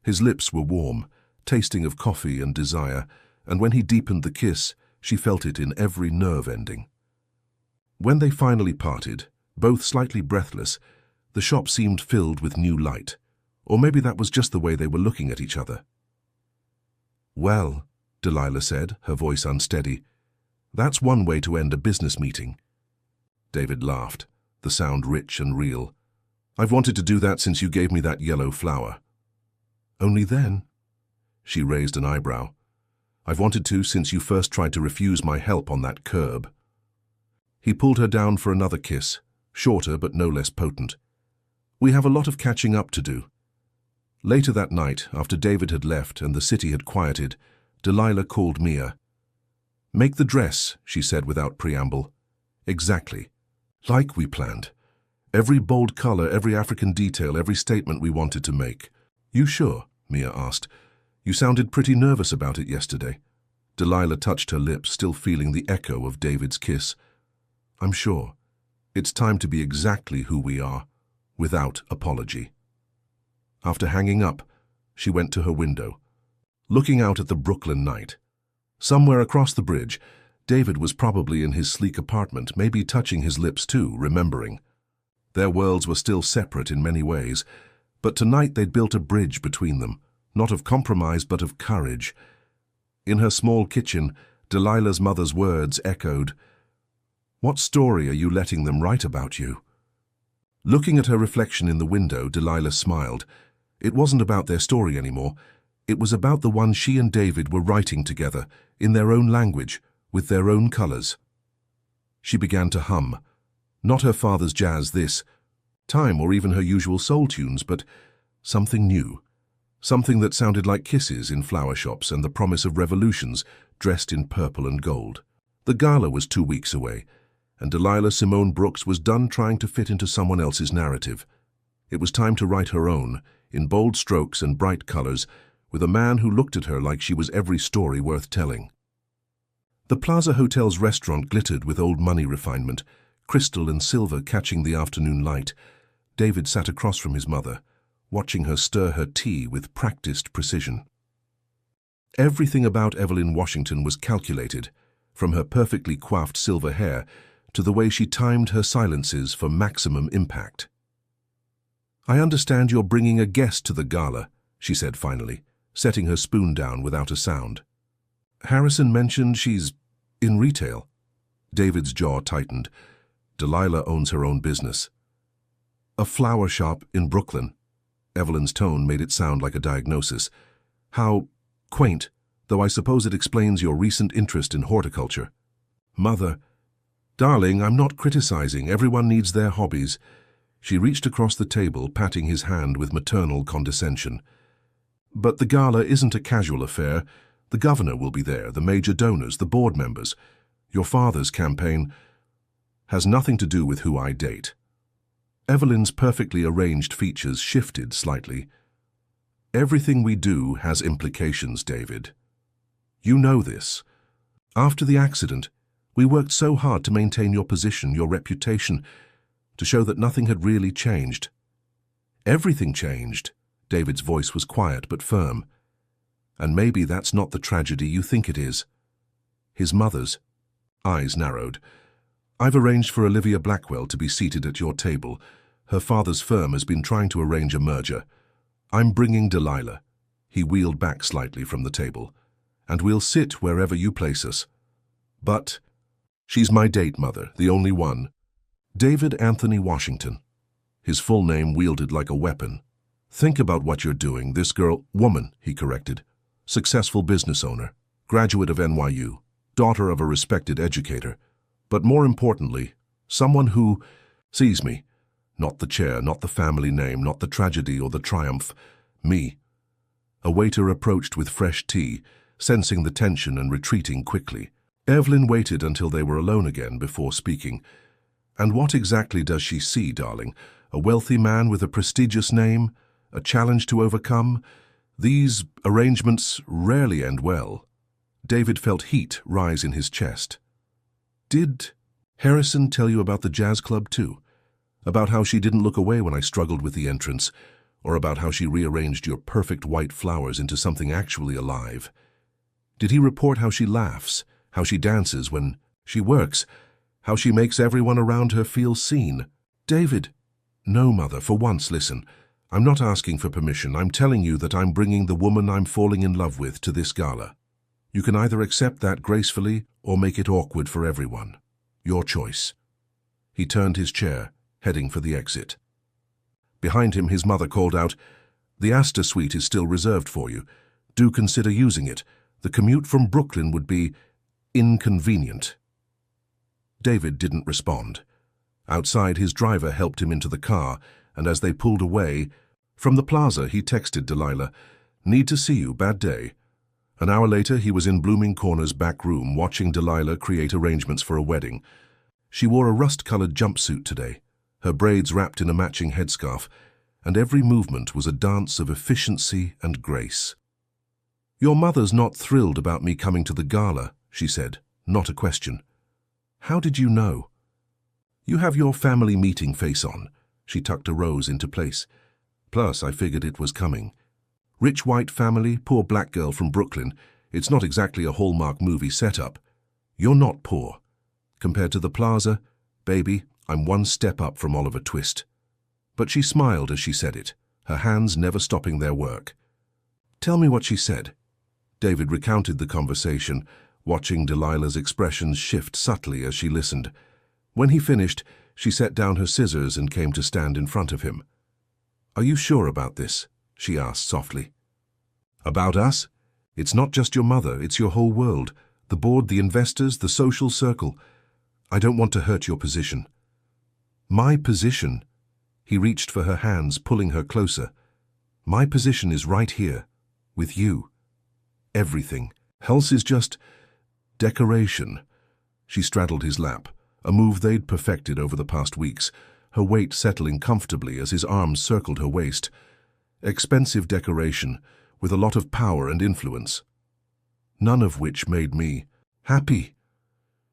His lips were warm, tasting of coffee and desire, and when he deepened the kiss, she felt it in every nerve ending. When they finally parted, both slightly breathless, The shop seemed filled with new light, or maybe that was just the way they were looking at each other. "Well," Delilah said, her voice unsteady, "that's one way to end a business meeting." David laughed, the sound rich and real. "I've wanted to do that since you gave me that yellow flower." "Only then?" She raised an eyebrow. "I've wanted to since you first tried to refuse my help on that curb." He pulled her down for another kiss, shorter but no less potent. "We have a lot of catching up to do." Later that night, after David had left and the city had quieted, Delilah called Mia. "Make the dress," she said without preamble. "Exactly. Like we planned. Every bold color, every African detail, every statement we wanted to make." "You sure?" Mia asked. "You sounded pretty nervous about it yesterday." Delilah touched her lips, still feeling the echo of David's kiss. "I'm sure. It's time to be exactly who we are, without apology." After hanging up, she went to her window, looking out at the Brooklyn night. Somewhere across the bridge, David was probably in his sleek apartment, maybe touching his lips too, remembering. Their worlds were still separate in many ways, but tonight they'd built a bridge between them, not of compromise but of courage. In her small kitchen, Delilah's mother's words echoed, "What story are you letting them write about you?" Looking at her reflection in the window, Delilah smiled. It wasn't about their story anymore. It was about the one she and David were writing together, in their own language, with their own colors. She began to hum. Not her father's jazz this time, or even her usual soul tunes, but something new. Something that sounded like kisses in flower shops and the promise of revolutions dressed in purple and gold. The gala was 2 weeks away, and Delilah Simone Brooks was done trying to fit into someone else's narrative. It was time to write her own, in bold strokes and bright colors, with a man who looked at her like she was every story worth telling. The Plaza Hotel's restaurant glittered with old money refinement, crystal and silver catching the afternoon light. David sat across from his mother, watching her stir her tea with practiced precision. Everything about Evelyn Washington was calculated, from her perfectly coiffed silver hair to the way she timed her silences for maximum impact. "I understand you're bringing a guest to the gala," she said finally, setting her spoon down without a sound. "Harrison mentioned she's in retail." David's jaw tightened. Delilah owns her own business. "A flower shop in Brooklyn." Evelyn's tone made it sound like a diagnosis. "How quaint, though I suppose it explains your recent interest in horticulture." "Mother." "Darling, I'm not criticizing. Everyone needs their hobbies." She reached across the table, patting his hand with maternal condescension. "But the gala isn't a casual affair. The governor will be there, the major donors, the board members. Your father's campaign has nothing to do with who I date." Evelyn's perfectly arranged features shifted slightly. "Everything we do has implications, David. You know this. After the accident, we worked so hard to maintain your position, your reputation, to show that nothing had really changed." "Everything changed." David's voice was quiet but firm. "And maybe that's not the tragedy you think it is." His mother's eyes narrowed. "I've arranged for Olivia Blackwell to be seated at your table. Her father's firm has been trying to arrange a merger. I'm bringing Delilah." He wheeled back slightly from the table. "And we'll sit wherever you place us. But she's my date, Mother, the only one. David Anthony Washington." His full name wielded like a weapon. "Think about what you're doing. This girl—" "Woman," he corrected. "Successful business owner, graduate of NYU, daughter of a respected educator. But more importantly, someone who sees me. Not the chair, not the family name, not the tragedy or the triumph. Me." A waiter approached with fresh tea, sensing the tension and retreating quickly. Evelyn waited until they were alone again before speaking. "And what exactly does she see, darling? A wealthy man with a prestigious name? A challenge to overcome? These arrangements rarely end well." David felt heat rise in his chest. "Did Harrison tell you about the jazz club too? About how she didn't look away when I struggled with the entrance? Or about how she rearranged your perfect white flowers into something actually alive? Did he report how she laughs, how she dances when she works, how she makes everyone around her feel seen?" "David," No, Mother, for once, listen. I'm not asking for permission. I'm telling you that I'm bringing the woman I'm falling in love with to this gala. You can either accept that gracefully or make it awkward for everyone. Your choice. He turned his chair, heading for the exit. Behind him, his mother called out, "The Astor Suite is still reserved for you. Do consider using it. The commute from Brooklyn would be inconvenient." David didn't respond. Outside, his driver helped him into the car, and as they pulled away, from the plaza, he texted Delilah, "Need to see you, bad day." An hour later, he was in Blooming Corner's back room watching Delilah create arrangements for a wedding. She wore a rust-colored jumpsuit today, her braids wrapped in a matching headscarf, and every movement was a dance of efficiency and grace. "Your mother's not thrilled about me coming to the gala," she said, not a question. "How did you know?" "You have your family meeting face on." She tucked a rose into place. "Plus, I figured it was coming. Rich white family, poor black girl from Brooklyn. It's not exactly a Hallmark movie setup. You're not poor. Compared to the plaza, baby, I'm one step up from Oliver Twist." But she smiled as she said it, her hands never stopping their work. "Tell me what she said." David recounted the conversation, watching Delilah's expressions shift subtly as she listened. When he finished, she set down her scissors and came to stand in front of him. "Are you sure about this?" she asked softly. "About us? It's not just your mother, it's your whole world. The board, the investors, the social circle. I don't want to hurt your position." "My position?" He reached for her hands, pulling her closer. "My position is right here, with you. Everything else is just decoration." She straddled his lap, a move they'd perfected over the past weeks, her weight settling comfortably as his arms circled her waist. Expensive decoration, with a lot of power and influence. None of which made me happy.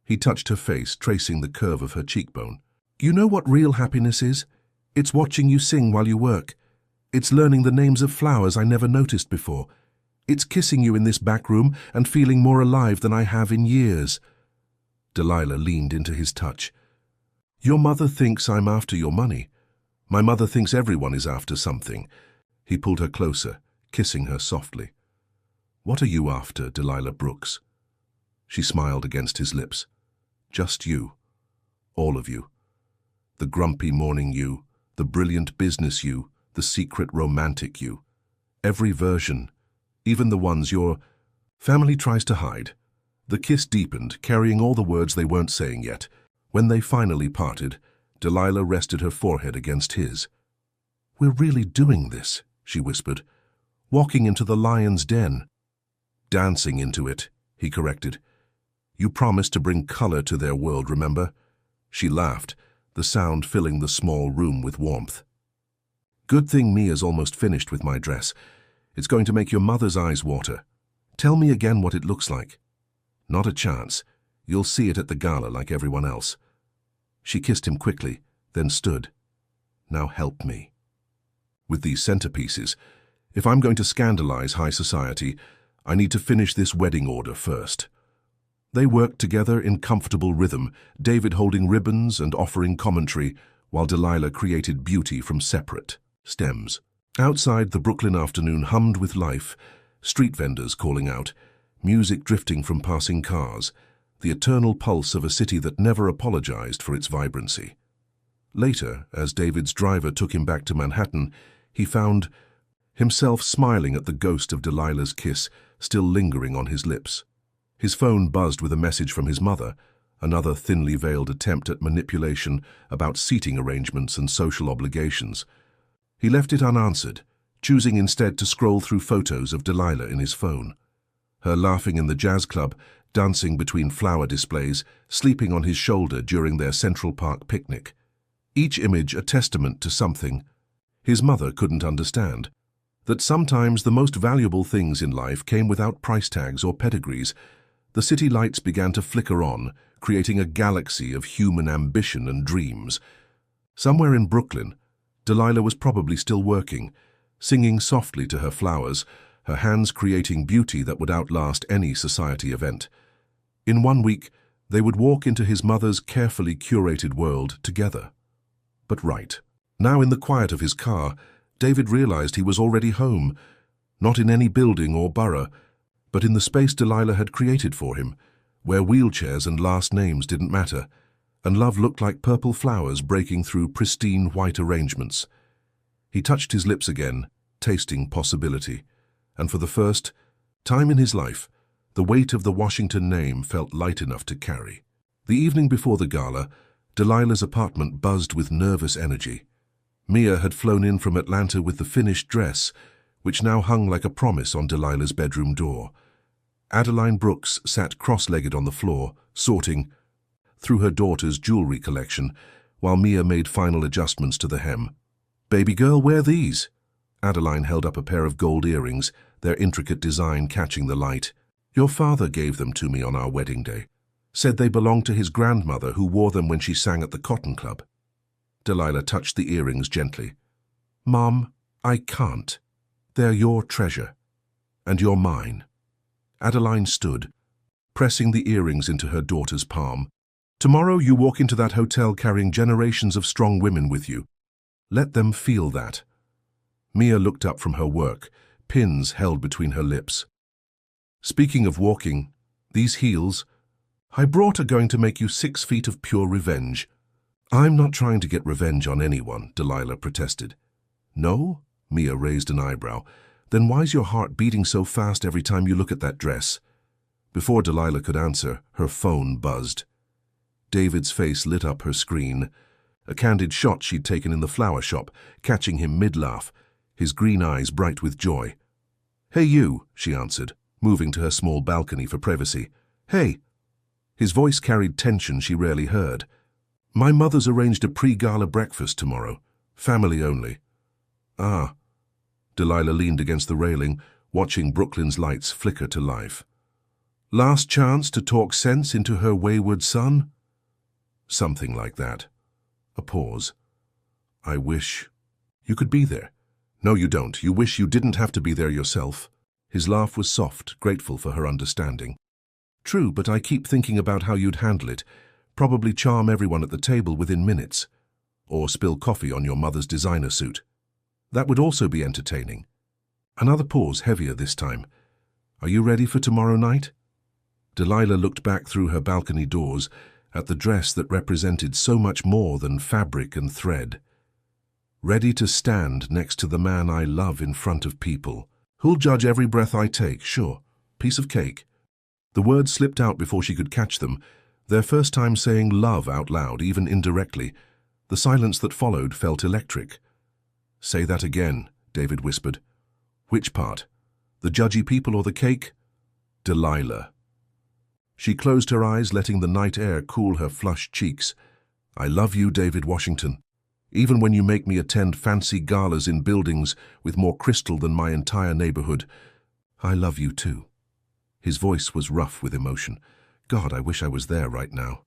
He touched her face, tracing the curve of her cheekbone. "You know what real happiness is? It's watching you sing while you work. It's learning the names of flowers I never noticed before. It's kissing you in this back room and feeling more alive than I have in years." Delilah leaned into his touch. "Your mother thinks I'm after your money. My mother thinks everyone is after something." He pulled her closer, kissing her softly. "What are you after, Delilah Brooks?" She smiled against his lips. "Just you. All of you. The grumpy morning you, the brilliant business you, the secret romantic you. Every version, even the ones your family tries to hide." The kiss deepened, carrying all the words they weren't saying yet. When they finally parted, Delilah rested her forehead against his. "We're really doing this," she whispered. "Walking into the lion's den." "Dancing into it," he corrected. "You promised to bring color to their world, remember?" She laughed, the sound filling the small room with warmth. "Good thing Mia's almost finished with my dress. It's going to make your mother's eyes water. Tell me again what it looks like." "Not a chance. You'll see it at the gala like everyone else." She kissed him quickly, then stood. "Now help me. With these centerpieces, if I'm going to scandalize high society, I need to finish this wedding order first." They worked together in comfortable rhythm, David holding ribbons and offering commentary, while Delilah created beauty from separate stems. Outside, the Brooklyn afternoon hummed with life, street vendors calling out, music drifting from passing cars, the eternal pulse of a city that never apologized for its vibrancy. Later, as David's driver took him back to Manhattan, he found himself smiling at the ghost of Delilah's kiss still lingering on his lips. His phone buzzed with a message from his mother, another thinly veiled attempt at manipulation about seating arrangements and social obligations. He left it unanswered, choosing instead to scroll through photos of Delilah in his phone. Her laughing in the jazz club, dancing between flower displays, sleeping on his shoulder during their Central Park picnic. Each image a testament to something his mother couldn't understand. That sometimes the most valuable things in life came without price tags or pedigrees. The city lights began to flicker on, creating a galaxy of human ambition and dreams. Somewhere in Brooklyn, Delilah was probably still working, singing softly to her flowers, her hands creating beauty that would outlast any society event. In 1 week, they would walk into his mother's carefully curated world together. But right, Now, in the quiet of his car, David realized he was already home, not in any building or borough, but in the space Delilah had created for him, where wheelchairs and last names didn't matter, and love looked like purple flowers breaking through pristine white arrangements. He touched his lips again, tasting possibility, and for the first time in his life, the weight of the Washington name felt light enough to carry. The evening before the gala, Delilah's apartment buzzed with nervous energy. Mia had flown in from Atlanta with the finished dress, which now hung like a promise on Delilah's bedroom door. Adeline Brooks sat cross-legged on the floor, sorting through her daughter's jewelry collection, while Mia made final adjustments to the hem. "Baby girl, wear these." Adeline held up a pair of gold earrings, their intricate design catching the light. "Your father gave them to me on our wedding day. Said they belonged to his grandmother, who wore them when she sang at the Cotton Club." Delilah touched the earrings gently. "Mom, I can't. They're your treasure. And you're mine." Adeline stood, pressing the earrings into her daughter's palm. "Tomorrow you walk into that hotel carrying generations of strong women with you. Let them feel that." Mia looked up from her work, pins held between her lips. "Speaking of walking, these heels I brought are going to make you 6 feet of pure revenge." "I'm not trying to get revenge on anyone," Delilah protested. "No?" Mia raised an eyebrow. "Then why's your heart beating so fast every time you look at that dress?" Before Delilah could answer, her phone buzzed. David's face lit up her screen, a candid shot she'd taken in the flower shop, catching him mid-laugh, his green eyes bright with joy. "Hey you," she answered, moving to her small balcony for privacy. "Hey." His voice carried tension she rarely heard. "My mother's arranged a pre-gala breakfast tomorrow. Family only." "Ah." Delilah leaned against the railing, watching Brooklyn's lights flicker to life. "Last chance to talk sense into her wayward son?" "Something like that." A pause. "I wish you could be there." "No, you don't. You wish you didn't have to be there yourself." His laugh was soft, grateful for her understanding. "True, but I keep thinking about how you'd handle it. Probably charm everyone at the table within minutes. Or spill coffee on your mother's designer suit. That would also be entertaining." Another pause, heavier this time. "Are you ready for tomorrow night?" Delilah looked back through her balcony doors at the dress that represented so much more than fabric and thread. "Ready to stand next to the man I love in front of people. Who'll judge every breath I take, sure. Piece of cake." The words slipped out before she could catch them, their first time saying love out loud, even indirectly. The silence that followed felt electric. "Say that again," David whispered. "Which part? The judgy people or the cake?" "Delilah." She closed her eyes, letting the night air cool her flushed cheeks. "I love you, David Washington. Even when you make me attend fancy galas in buildings with more crystal than my entire neighborhood, I love you too." His voice was rough with emotion. "God, I wish I was there right now."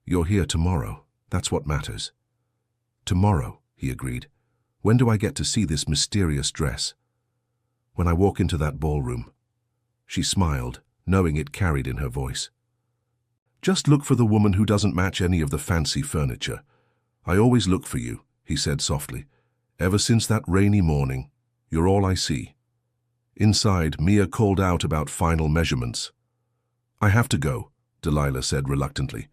"You're here tomorrow. That's what matters." "Tomorrow," he agreed. "When do I get to see this mysterious dress?" "When I walk into that ballroom." She smiled, knowing it carried in her voice. "Just look for the woman who doesn't match any of the fancy furniture. I always look for you," he said softly. "Ever since that rainy morning, you're all I see." Inside, Mia called out about final measurements. "I have to go," Delilah said reluctantly.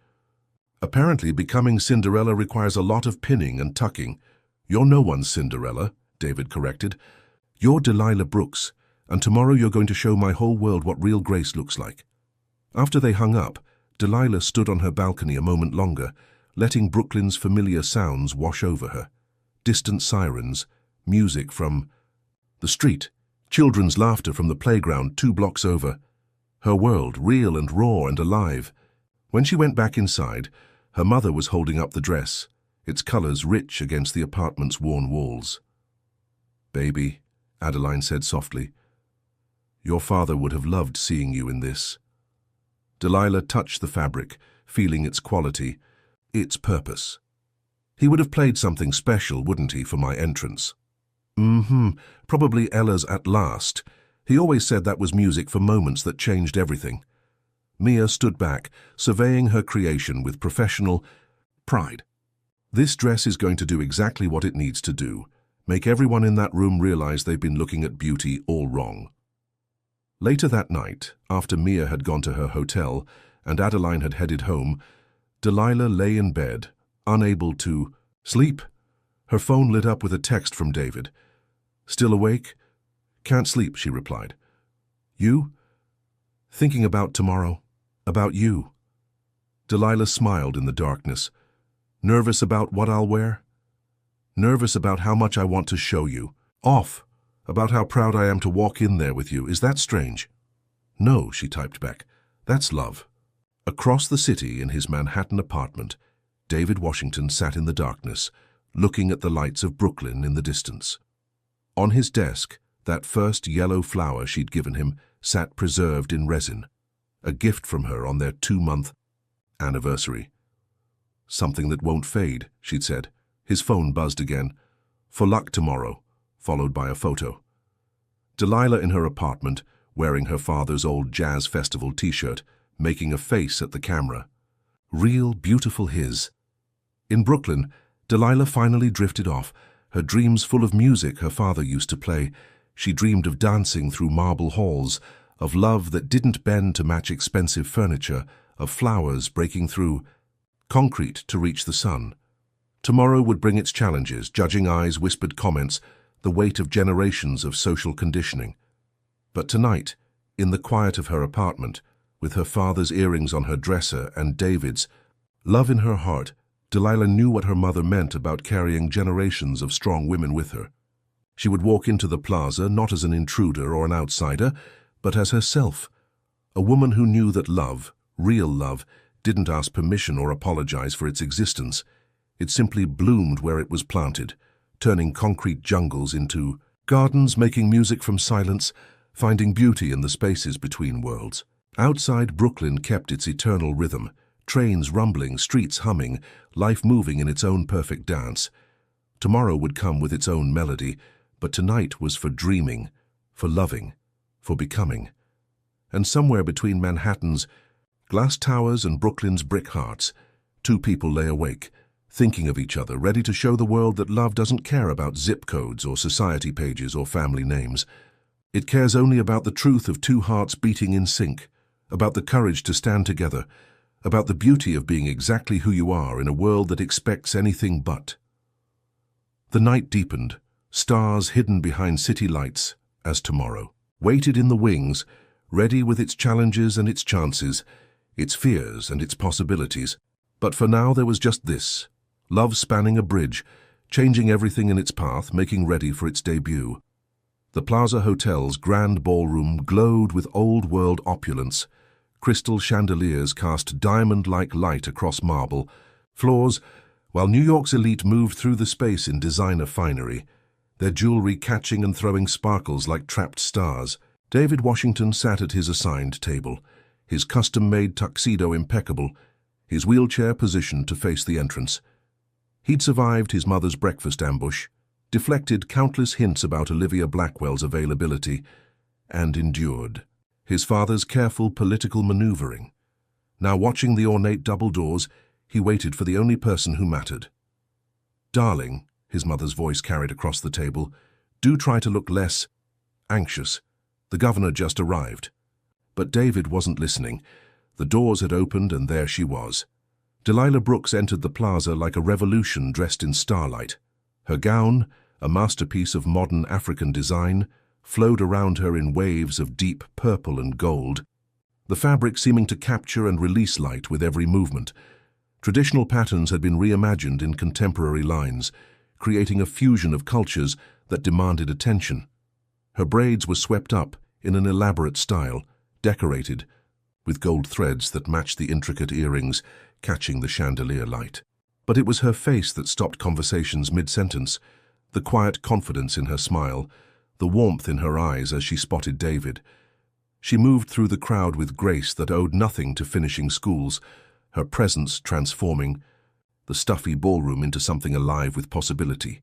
"Apparently, becoming Cinderella requires a lot of pinning and tucking." "You're no one's Cinderella," David corrected. "You're Delilah Brooks, and tomorrow you're going to show my whole world what real grace looks like." After they hung up, Delilah stood on her balcony a moment longer, letting Brooklyn's familiar sounds wash over her. Distant sirens, music from the street, children's laughter from the playground 2 blocks over. Her world, real and raw and alive. When she went back inside, her mother was holding up the dress, its colors rich against the apartment's worn walls. "Baby," Adeline said softly, "your father would have loved seeing you in this." Delilah touched the fabric, feeling its quality, its purpose. "He would have played something special, wouldn't he, for my entrance?" Probably Ella's At Last. He always said that was music for moments that changed everything." Mia stood back, surveying her creation with professional pride. This dress is going to do exactly what it needs to do. Make everyone in that room realize they've been looking at beauty all wrong. Later that night, after Mia had gone to her hotel and Adeline had headed home, Delilah lay in bed, unable to sleep. Her phone lit up with a text from David. "Still awake?" "Can't sleep," she replied. "You?" "Thinking about tomorrow. About you." Delilah smiled in the darkness. "Nervous about what I'll wear?" "Nervous about how much I want to show you. Off. About how proud I am to walk in there with you. Is that strange?" "No," she typed back. "That's love." Across the city in his Manhattan apartment, David Washington sat in the darkness, looking at the lights of Brooklyn in the distance. On his desk, that first yellow flower she'd given him sat preserved in resin, a gift from her on their 2-month anniversary. "Something that won't fade," she'd said. His phone buzzed again. "For luck tomorrow," followed by a photo. Delilah in her apartment, wearing her father's old jazz festival t-shirt, making a face at the camera. Real, beautiful his. In Brooklyn, Delilah finally drifted off, her dreams full of music her father used to play. She dreamed of dancing through marble halls, of love that didn't bend to match expensive furniture, of flowers breaking through concrete to reach the sun. Tomorrow would bring its challenges, judging eyes, whispered comments, the weight of generations of social conditioning. But tonight, in the quiet of her apartment, with her father's earrings on her dresser and David's love in her heart, Delilah knew what her mother meant about carrying generations of strong women with her. She would walk into the plaza not as an intruder or an outsider, but as herself, a woman who knew that love, real love, didn't ask permission or apologize for its existence. It simply bloomed where it was planted, turning concrete jungles into gardens, making music from silence, finding beauty in the spaces between worlds. Outside, Brooklyn kept its eternal rhythm, trains rumbling, streets humming, life moving in its own perfect dance. Tomorrow would come with its own melody, but tonight was for dreaming, for loving, for becoming. And somewhere between Manhattan's glass towers and Brooklyn's brick hearts, two people lay awake, thinking of each other, ready to show the world that love doesn't care about zip codes or society pages or family names. It cares only about the truth of two hearts beating in sync, about the courage to stand together, about the beauty of being exactly who you are in a world that expects anything but. The night deepened, stars hidden behind city lights, as tomorrow waited in the wings, ready with its challenges and its chances, its fears and its possibilities. But for now there was just this, love spanning a bridge, changing everything in its path, making ready for its debut. The Plaza Hotel's grand ballroom glowed with old-world opulence. Crystal chandeliers cast diamond-like light across marble floors, while New York's elite moved through the space in designer finery, their jewelry catching and throwing sparkles like trapped stars. David Washington sat at his assigned table, his custom-made tuxedo impeccable, his wheelchair positioned to face the entrance. He'd survived his mother's breakfast ambush, deflected countless hints about Olivia Blackwell's availability, and endured his father's careful political maneuvering. Now watching the ornate double doors, he waited for the only person who mattered. "Darling," his mother's voice carried across the table, "do try to look less anxious. The governor just arrived." But David wasn't listening. The doors had opened and there she was. Delilah Brooks entered the plaza like a revolution dressed in starlight. Her gown, a masterpiece of modern African design, flowed around her in waves of deep purple and gold, the fabric seeming to capture and release light with every movement. Traditional patterns had been reimagined in contemporary lines, creating a fusion of cultures that demanded attention. Her braids were swept up in an elaborate style, decorated with gold threads that matched the intricate earrings catching the chandelier light. But it was her face that stopped conversations mid-sentence, the quiet confidence in her smile, the warmth in her eyes as she spotted David. She moved through the crowd with grace that owed nothing to finishing schools, her presence transforming the stuffy ballroom into something alive with possibility.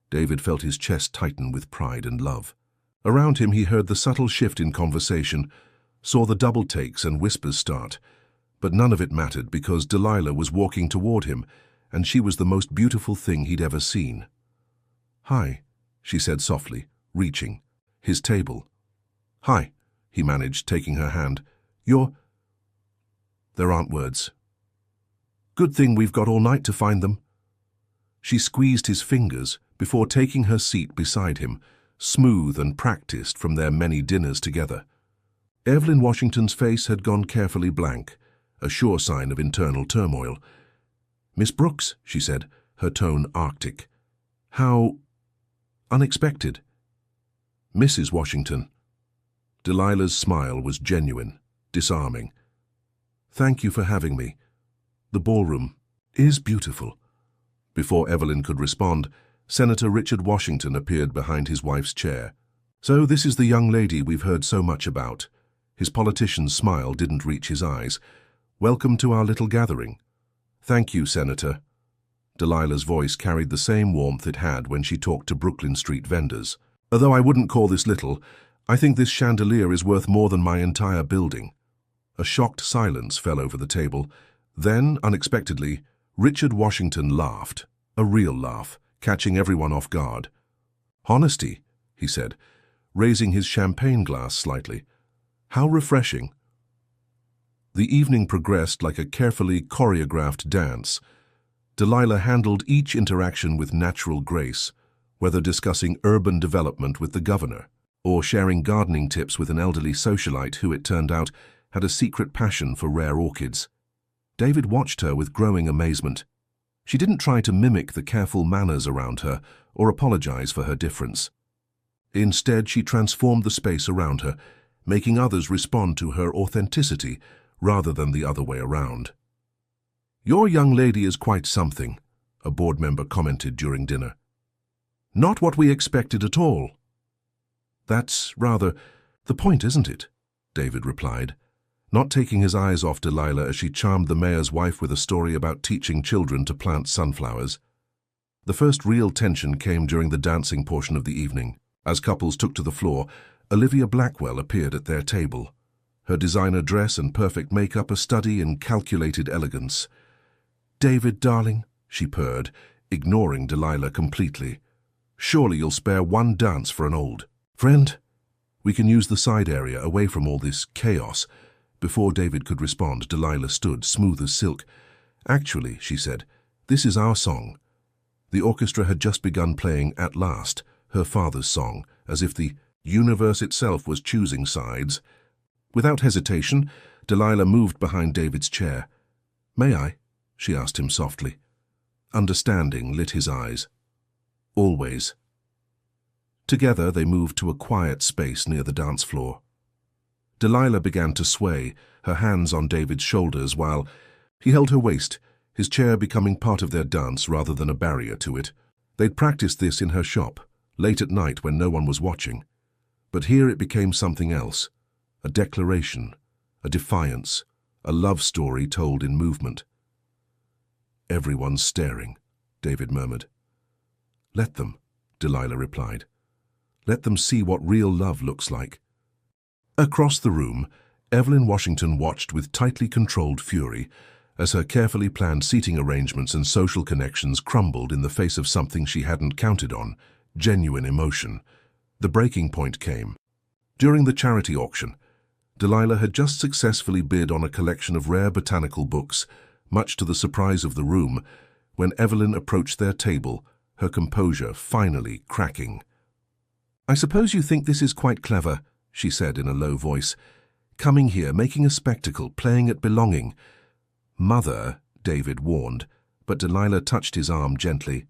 David felt his chest tighten with pride and love. Around him he heard the subtle shift in conversation, saw the double takes and whispers start, but none of it mattered because Delilah was walking toward him, and she was the most beautiful thing he'd ever seen. "Hi," she said softly, reaching. His table. "Hi," he managed, taking her hand. "You're—" There aren't words. "Good thing we've got all night to find them." She squeezed his fingers before taking her seat beside him, smooth and practiced from their many dinners together. Evelyn Washington's face had gone carefully blank, a sure sign of internal turmoil. "Miss Brooks," she said, her tone arctic. "How unexpected." "Mrs. Washington." Delilah's smile was genuine, disarming. "Thank you for having me. The ballroom is beautiful." Before Evelyn could respond, Senator Richard Washington appeared behind his wife's chair. "So this is the young lady we've heard so much about." His politician's smile didn't reach his eyes. "Welcome to our little gathering." "Thank you, Senator." Delilah's voice carried the same warmth it had when she talked to Brooklyn Street vendors. "Although I wouldn't call this little, I think this chandelier is worth more than my entire building." A shocked silence fell over the table. Then, unexpectedly, Richard Washington laughed, a real laugh, catching everyone off guard. "Honesty," he said, raising his champagne glass slightly. "How refreshing." The evening progressed like a carefully choreographed dance. Delilah handled each interaction with natural grace, whether discussing urban development with the governor or sharing gardening tips with an elderly socialite who, it turned out, had a secret passion for rare orchids. David watched her with growing amazement. She didn't try to mimic the careful manners around her or apologize for her difference. Instead, she transformed the space around her, making others respond to her authenticity rather than the other way around. "Your young lady is quite something," a board member commented during dinner. "Not what we expected at all." "That's rather the point, isn't it?" David replied, not taking his eyes off Delilah as she charmed the mayor's wife with a story about teaching children to plant sunflowers. The first real tension came during the dancing portion of the evening. As couples took to the floor, Olivia Blackwell appeared at their table, her designer dress and perfect makeup a study in calculated elegance. "David, darling," she purred, ignoring Delilah completely. "Surely you'll spare one dance for an old friend? We can use the side area away from all this chaos." Before David could respond, Delilah stood, smooth as silk. "Actually," she said, "this is our song." The orchestra had just begun playing At Last, her father's song, as if the universe itself was choosing sides. Without hesitation, Delilah moved behind David's chair. "May I?" she asked him softly. Understanding lit his eyes. "Always." Together they moved to a quiet space near the dance floor. Delilah began to sway, her hands on David's shoulders while he held her waist, his chair becoming part of their dance rather than a barrier to it. They'd practiced this in her shop, late at night when no one was watching. But here it became something else, a declaration, a defiance, a love story told in movement. "Everyone's staring," David murmured. "Let them," Delilah replied. "Let them see what real love looks like." Across the room, Evelyn Washington watched with tightly controlled fury as her carefully planned seating arrangements and social connections crumbled in the face of something she hadn't counted on, genuine emotion. The breaking point came. During the charity auction, Delilah had just successfully bid on a collection of rare botanical books, much to the surprise of the room, when Evelyn approached their table, her composure finally cracking. "I suppose you think this is quite clever," she said in a low voice. "Coming here, making a spectacle, playing at belonging." "Mother," David warned, but Delilah touched his arm gently.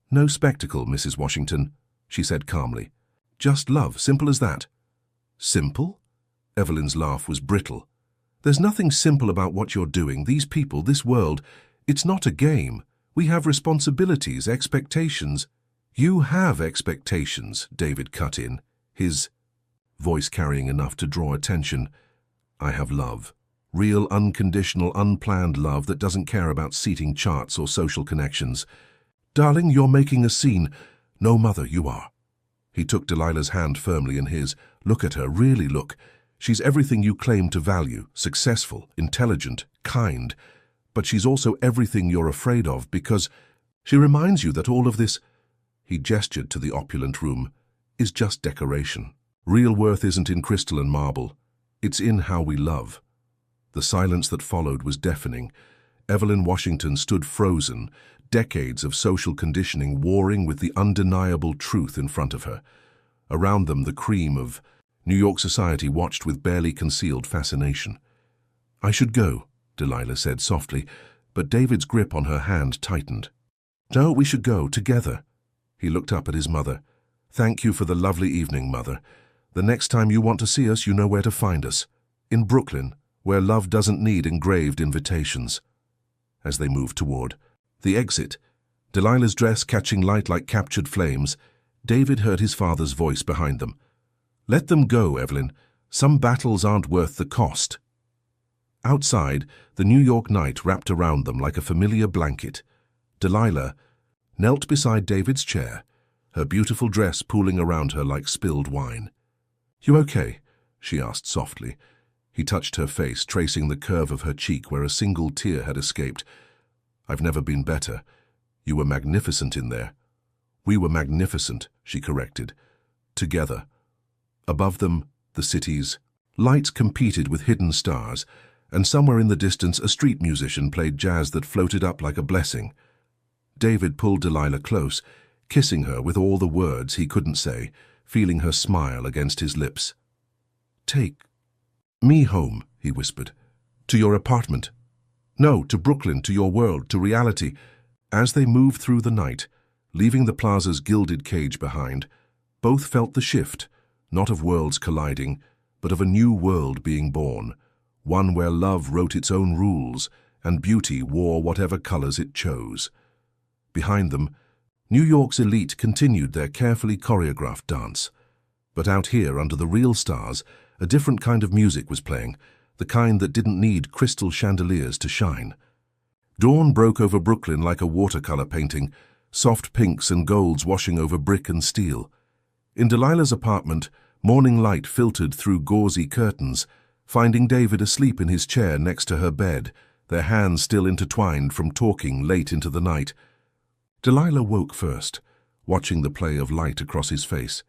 "No spectacle, Mrs. Washington," she said calmly. "Just love, simple as that." "Simple?" Evelyn's laugh was brittle. "There's nothing simple about what you're doing. These people, this world, it's not a game. We have responsibilities, expectations." "You have expectations," David cut in, his voice carrying enough to draw attention. "I have love. Real, unconditional, unplanned love that doesn't care about seating charts or social connections." "Darling, you're making a scene." "No, Mother, you are." He took Delilah's hand firmly in his. "Look at her, really look. She's everything you claim to value, successful, intelligent, kind. But she's also everything you're afraid of because she reminds you that all of this," he gestured to the opulent room, "is just decoration. Real worth isn't in crystal and marble. It's in how we love." The silence that followed was deafening. Evelyn Washington stood frozen, decades of social conditioning warring with the undeniable truth in front of her. Around them, the cream of New York society watched with barely concealed fascination. "I should go," Delilah said softly, but David's grip on her hand tightened. "No, we should go, together." He looked up at his mother. "Thank you for the lovely evening, Mother. The next time you want to see us, you know where to find us. In Brooklyn, where love doesn't need engraved invitations." As they moved toward the exit, Delilah's dress catching light like captured flames, David heard his father's voice behind them. "Let them go, Evelyn. Some battles aren't worth the cost." Outside, the New York night wrapped around them like a familiar blanket. Delilah knelt beside David's chair, her beautiful dress pooling around her like spilled wine. "You okay?" she asked softly. He touched her face, tracing the curve of her cheek where a single tear had escaped. "I've never been better. You were magnificent in there." "We were magnificent," she corrected. "Together." Above them, the cities. Lights competed with hidden stars, and somewhere in the distance a street musician played jazz that floated up like a blessing. David pulled Delilah close, kissing her with all the words he couldn't say, feeling her smile against his lips. "Take me home," he whispered. "To your apartment. No, to Brooklyn, to your world, to reality." As they moved through the night, leaving the plaza's gilded cage behind, both felt the shift, not of worlds colliding, but of a new world being born, one where love wrote its own rules and beauty wore whatever colors it chose. Behind them, New York's elite continued their carefully choreographed dance. But out here, under the real stars, a different kind of music was playing, the kind that didn't need crystal chandeliers to shine. Dawn broke over Brooklyn like a watercolor painting, soft pinks and golds washing over brick and steel. In Delilah's apartment, morning light filtered through gauzy curtains, finding David asleep in his chair next to her bed, their hands still intertwined from talking late into the night. Delilah woke first, watching the play of light across his face.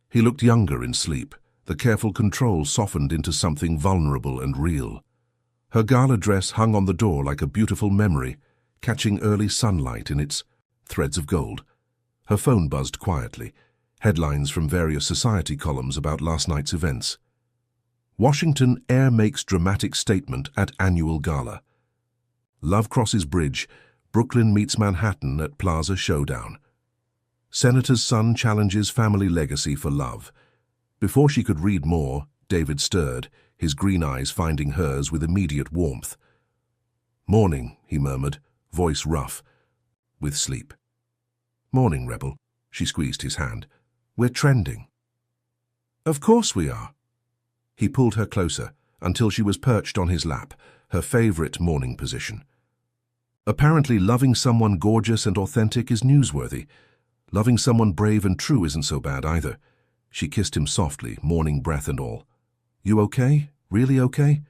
He looked younger in sleep, the careful control softened into something vulnerable and real. Her gala dress hung on the door like a beautiful memory, catching early sunlight in its threads of gold. Her phone buzzed quietly, headlines from various society columns about last night's events. Washington Air makes dramatic statement at annual gala. Love crosses bridge, Brooklyn meets Manhattan at Plaza Showdown. Senator's son challenges family legacy for love. Before she could read more, David stirred, his green eyes finding hers with immediate warmth. "Morning," he murmured, voice rough with sleep. "Morning, Rebel." She squeezed his hand. "We're trending." "Of course we are." He pulled her closer until she was perched on his lap, her favorite morning position. "Apparently loving someone gorgeous and authentic is newsworthy. Loving someone brave and true isn't so bad either." She kissed him softly, morning breath and all. "You okay? Really okay?"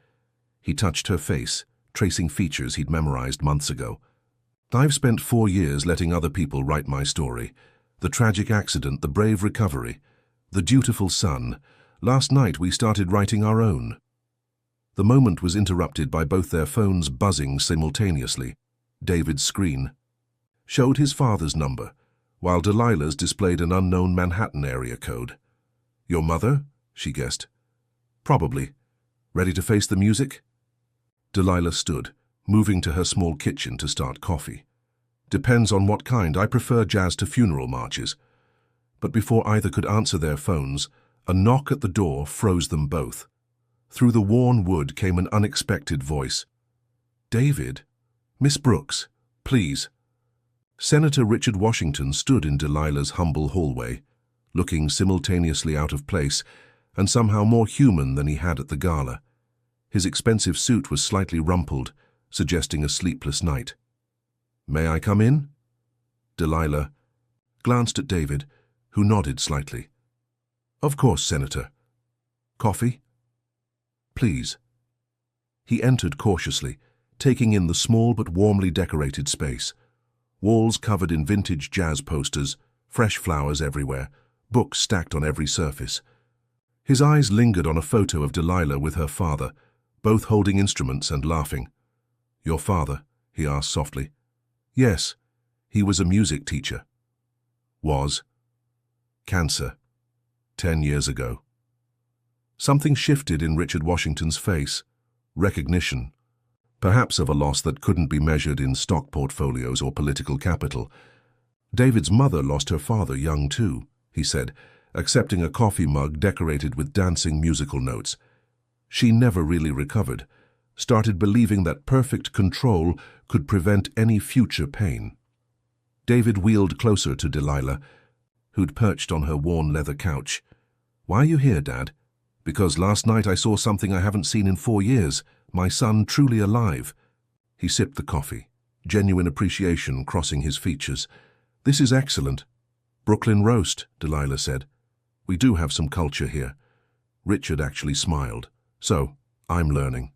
He touched her face, tracing features he'd memorized months ago. "I've spent 4 years letting other people write my story. The tragic accident, the brave recovery, the dutiful son. Last night we started writing our own." The moment was interrupted by both their phones buzzing simultaneously. David's screen showed his father's number, while Delilah's displayed an unknown Manhattan area code. "Your mother?" she guessed. "Probably. Ready to face the music?" Delilah stood, moving to her small kitchen to start coffee. "Depends on what kind. I prefer jazz to funeral marches." But before either could answer their phones, a knock at the door froze them both. Through the worn wood came an unexpected voice. "David? Miss Brooks, please." Senator Richard Washington stood in Delilah's humble hallway, looking simultaneously out of place and somehow more human than he had at the gala. His expensive suit was slightly rumpled, suggesting a sleepless night. "May I come in?" Delilah glanced at David, who nodded slightly. "Of course, Senator. Coffee?" "Please." He entered cautiously, taking in the small but warmly decorated space. Walls covered in vintage jazz posters, fresh flowers everywhere, books stacked on every surface. His eyes lingered on a photo of Delilah with her father, both holding instruments and laughing. "Your father?" he asked softly. "Yes, he was a music teacher." "Was?" "Cancer. 10 years ago." Something shifted in Richard Washington's face. Recognition. Perhaps of a loss that couldn't be measured in stock portfolios or political capital. "David's mother lost her father young too," he said, accepting a coffee mug decorated with dancing musical notes. "She never really recovered, started believing that perfect control could prevent any future pain." David wheeled closer to Delilah, who'd perched on her worn leather couch. "Why are you here, Dad?" "Because last night I saw something I haven't seen in 4 years. My son truly alive." He sipped the coffee, genuine appreciation crossing his features. "This is excellent." "Brooklyn roast," Delilah said. "We do have some culture here." Richard actually smiled. "So, I'm learning."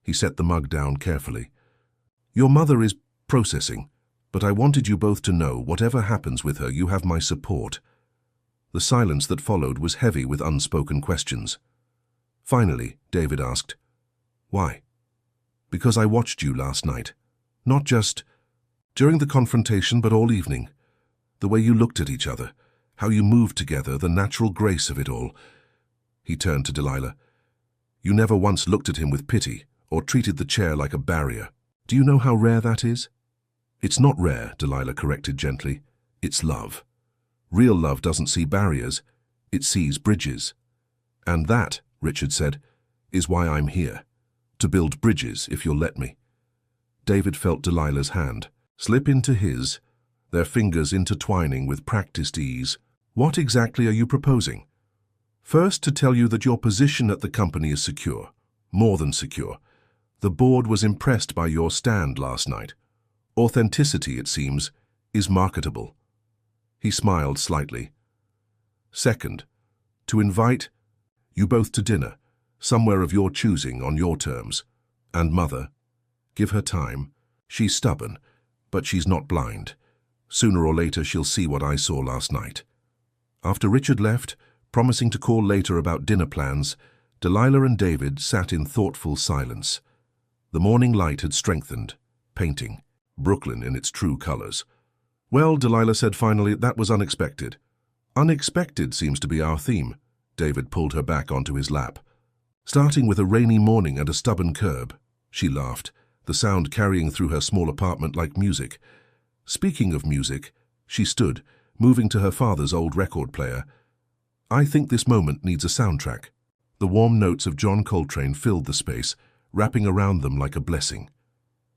He set the mug down carefully. "Your mother is processing, but I wanted you both to know, whatever happens with her, you have my support." The silence that followed was heavy with unspoken questions. Finally, David asked, "Why?" "Because I watched you last night. Not just during the confrontation, but all evening. The way you looked at each other, how you moved together, the natural grace of it all." He turned to Delilah. "You never once looked at him with pity or treated the chair like a barrier. Do you know how rare that is?" "It's not rare," Delilah corrected gently. "It's love. Real love doesn't see barriers, it sees bridges. And that," Richard said, "is why I'm here. To build bridges, if you'll let me." David felt Delilah's hand slip into his, their fingers intertwining with practiced ease. "What exactly are you proposing?" "First, to tell you that your position at the company is secure. More than secure. The board was impressed by your stand last night. Authenticity, it seems, is marketable." He smiled slightly. "Second, to invite you both to dinner, somewhere of your choosing on your terms. And Mother, give her time. She's stubborn, but she's not blind. Sooner or later she'll see what I saw last night." After Richard left, promising to call later about dinner plans, Delilah and David sat in thoughtful silence. The morning light had strengthened, painting Brooklyn in its true colors. "Well," Delilah said finally, "that was unexpected." "Unexpected seems to be our theme." David pulled her back onto his lap. "Starting with a rainy morning and a stubborn curb." She laughed, the sound carrying through her small apartment like music. "Speaking of music," she stood, moving to her father's old record player. "I think this moment needs a soundtrack." The warm notes of John Coltrane filled the space, wrapping around them like a blessing.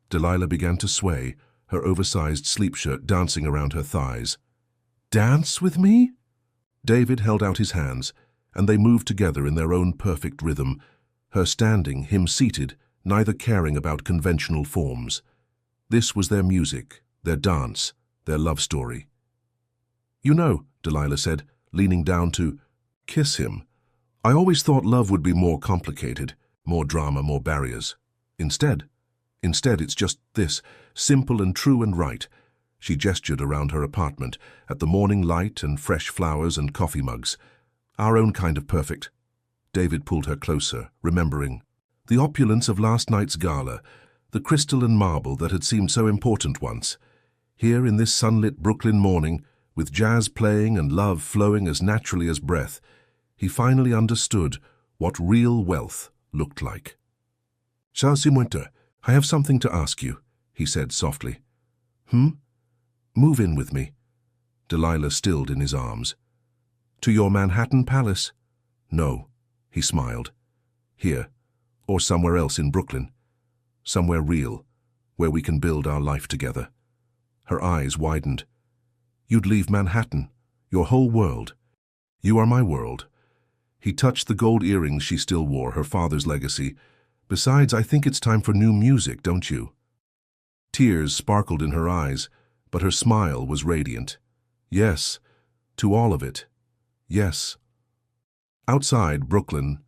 Delilah began to sway, her oversized sleep shirt dancing around her thighs. "Dance with me?" David held out his hands, and they moved together in their own perfect rhythm, her standing, him seated, neither caring about conventional forms. This was their music, their dance, their love story. "You know," Delilah said, leaning down to kiss him, "I always thought love would be more complicated, more drama, more barriers. Instead it's just this, simple and true and right." She gestured around her apartment, at the morning light and fresh flowers and coffee mugs. "Our own kind of perfect." David pulled her closer, remembering the opulence of last night's gala, the crystal and marble that had seemed so important once. Here in this sunlit Brooklyn morning, with jazz playing and love flowing as naturally as breath, he finally understood what real wealth looked like. "Charles Winter, I have something to ask you," he said softly. "Move in with me." Delilah stilled in his arms. "To your Manhattan palace?" "No," he smiled. "Here, or somewhere else in Brooklyn. Somewhere real, where we can build our life together." Her eyes widened. "You'd leave Manhattan, your whole world." "You are my world." He touched the gold earrings she still wore, her father's legacy. "Besides, I think it's time for new music, don't you?" Tears sparkled in her eyes, but her smile was radiant. "Yes, to all of it. Yes." Outside, Brooklyn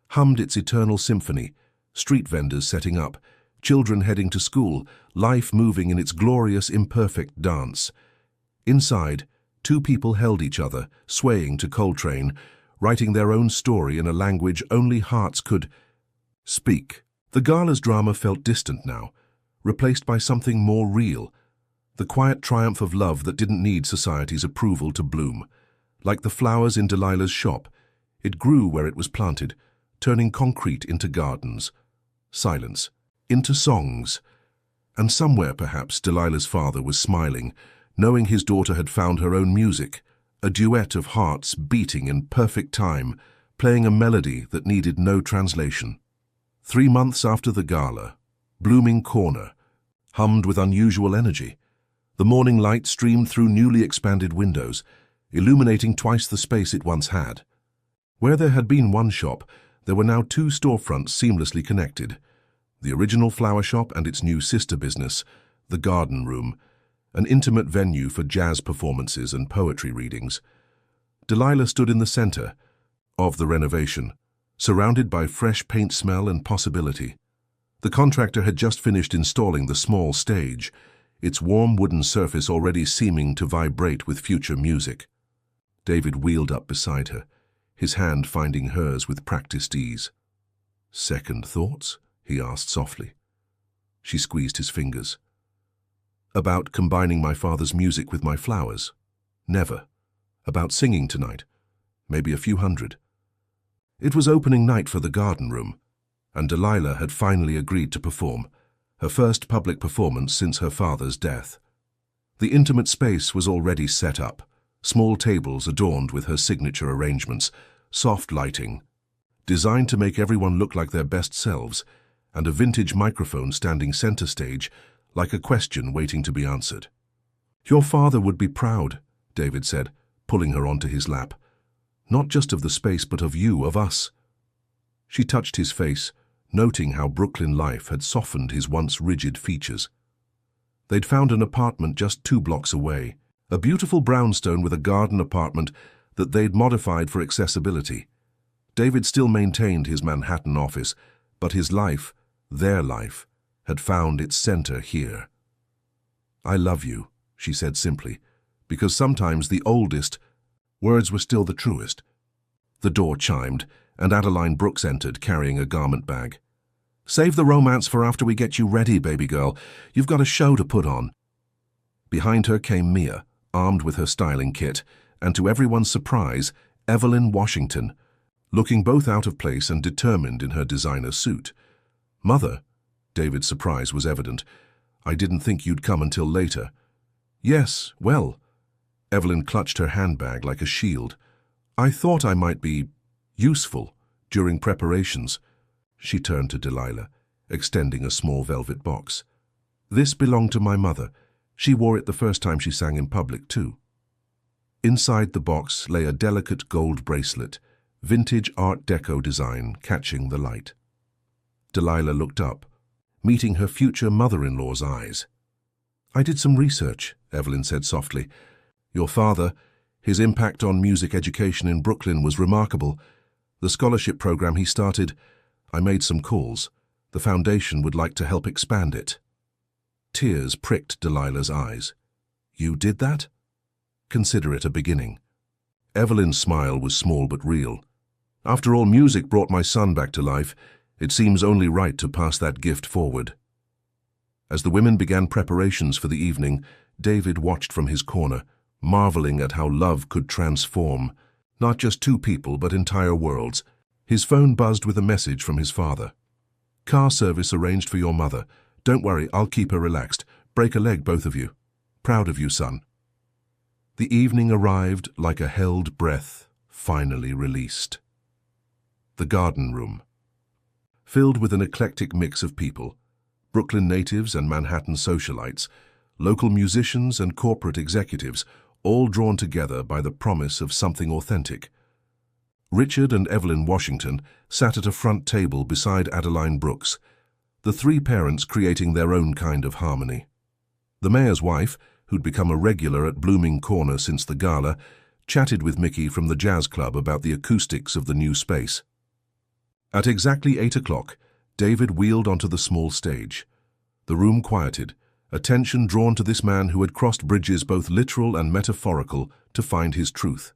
hummed its eternal symphony, street vendors setting up, children heading to school, life moving in its glorious, imperfect dance. Inside, two people held each other, swaying to Coltrane, writing their own story in a language only hearts could speak. The gala's drama felt distant now, replaced by something more real, the quiet triumph of love that didn't need society's approval to bloom. Like the flowers in Delilah's shop, it grew where it was planted, turning concrete into gardens, silence into songs. And somewhere, perhaps, Delilah's father was smiling, knowing his daughter had found her own music, a duet of hearts beating in perfect time, playing a melody that needed no translation. 3 months after the gala, Blooming Corner hummed with unusual energy. The morning light streamed through newly expanded windows, illuminating twice the space it once had. Where there had been one shop, there were now 2 storefronts seamlessly connected. The original flower shop and its new sister business, the Garden Room, an intimate venue for jazz performances and poetry readings. Delilah stood in the center of the renovation, surrounded by fresh paint smell and possibility. The contractor had just finished installing the small stage, its warm wooden surface already seeming to vibrate with future music. David wheeled up beside her, his hand finding hers with practiced ease. "Second thoughts?" he asked softly. She squeezed his fingers. "About combining my father's music with my flowers? Never. About singing tonight? Maybe a few hundred." It was opening night for the Garden Room, and Delilah had finally agreed to perform, her first public performance since her father's death. The intimate space was already set up, small tables adorned with her signature arrangements, soft lighting, designed to make everyone look like their best selves, and a vintage microphone standing center stage, like a question waiting to be answered. "Your father would be proud," David said, pulling her onto his lap. "Not just of the space, but of you, of us." She touched his face, noting how Brooklyn life had softened his once rigid features. They'd found an apartment just 2 blocks away, a beautiful brownstone with a garden apartment that they'd modified for accessibility. David still maintained his Manhattan office, but his life, their life, had found its center here. "I love you," she said simply, because sometimes the oldest words were still the truest. The door chimed, and Adeline Brooks entered, carrying a garment bag. "Save the romance for after we get you ready, baby girl. You've got a show to put on." Behind her came Mia, armed with her styling kit, and to everyone's surprise, Evelyn Washington, looking both out of place and determined in her designer suit. "Mother," David's surprise was evident. "I didn't think you'd come until later." "Yes, well," Evelyn clutched her handbag like a shield. "I thought I might be useful during preparations." She turned to Delilah, extending a small velvet box. "This belonged to my mother. She wore it the first time she sang in public, too." Inside the box lay a delicate gold bracelet, vintage Art Deco design catching the light. Delilah looked up, meeting her future mother-in-law's eyes. "I did some research," Evelyn said softly. "Your father, his impact on music education in Brooklyn was remarkable. The scholarship program he started, I made some calls. The foundation would like to help expand it." Tears pricked Delilah's eyes. "You did that?" "Consider it a beginning." Evelyn's smile was small but real. "After all, music brought my son back to life. It seems only right to pass that gift forward." As the women began preparations for the evening, David watched from his corner, marveling at how love could transform, not just 2 people but entire worlds. His phone buzzed with a message from his father. "Car service arranged for your mother. Don't worry, I'll keep her relaxed. Break a leg, both of you. Proud of you, son." The evening arrived like a held breath, finally released. The Garden Room. Filled with an eclectic mix of people, Brooklyn natives and Manhattan socialites, local musicians and corporate executives, all drawn together by the promise of something authentic. Richard and Evelyn Washington sat at a front table beside Adeline Brooks, the 3 parents creating their own kind of harmony. The mayor's wife, who'd become a regular at Blooming Corner since the gala, chatted with Mickey from the jazz club about the acoustics of the new space. At exactly 8 o'clock, David wheeled onto the small stage, The room quieted, attention drawn to this man who had crossed bridges both literal and metaphorical to find his truth.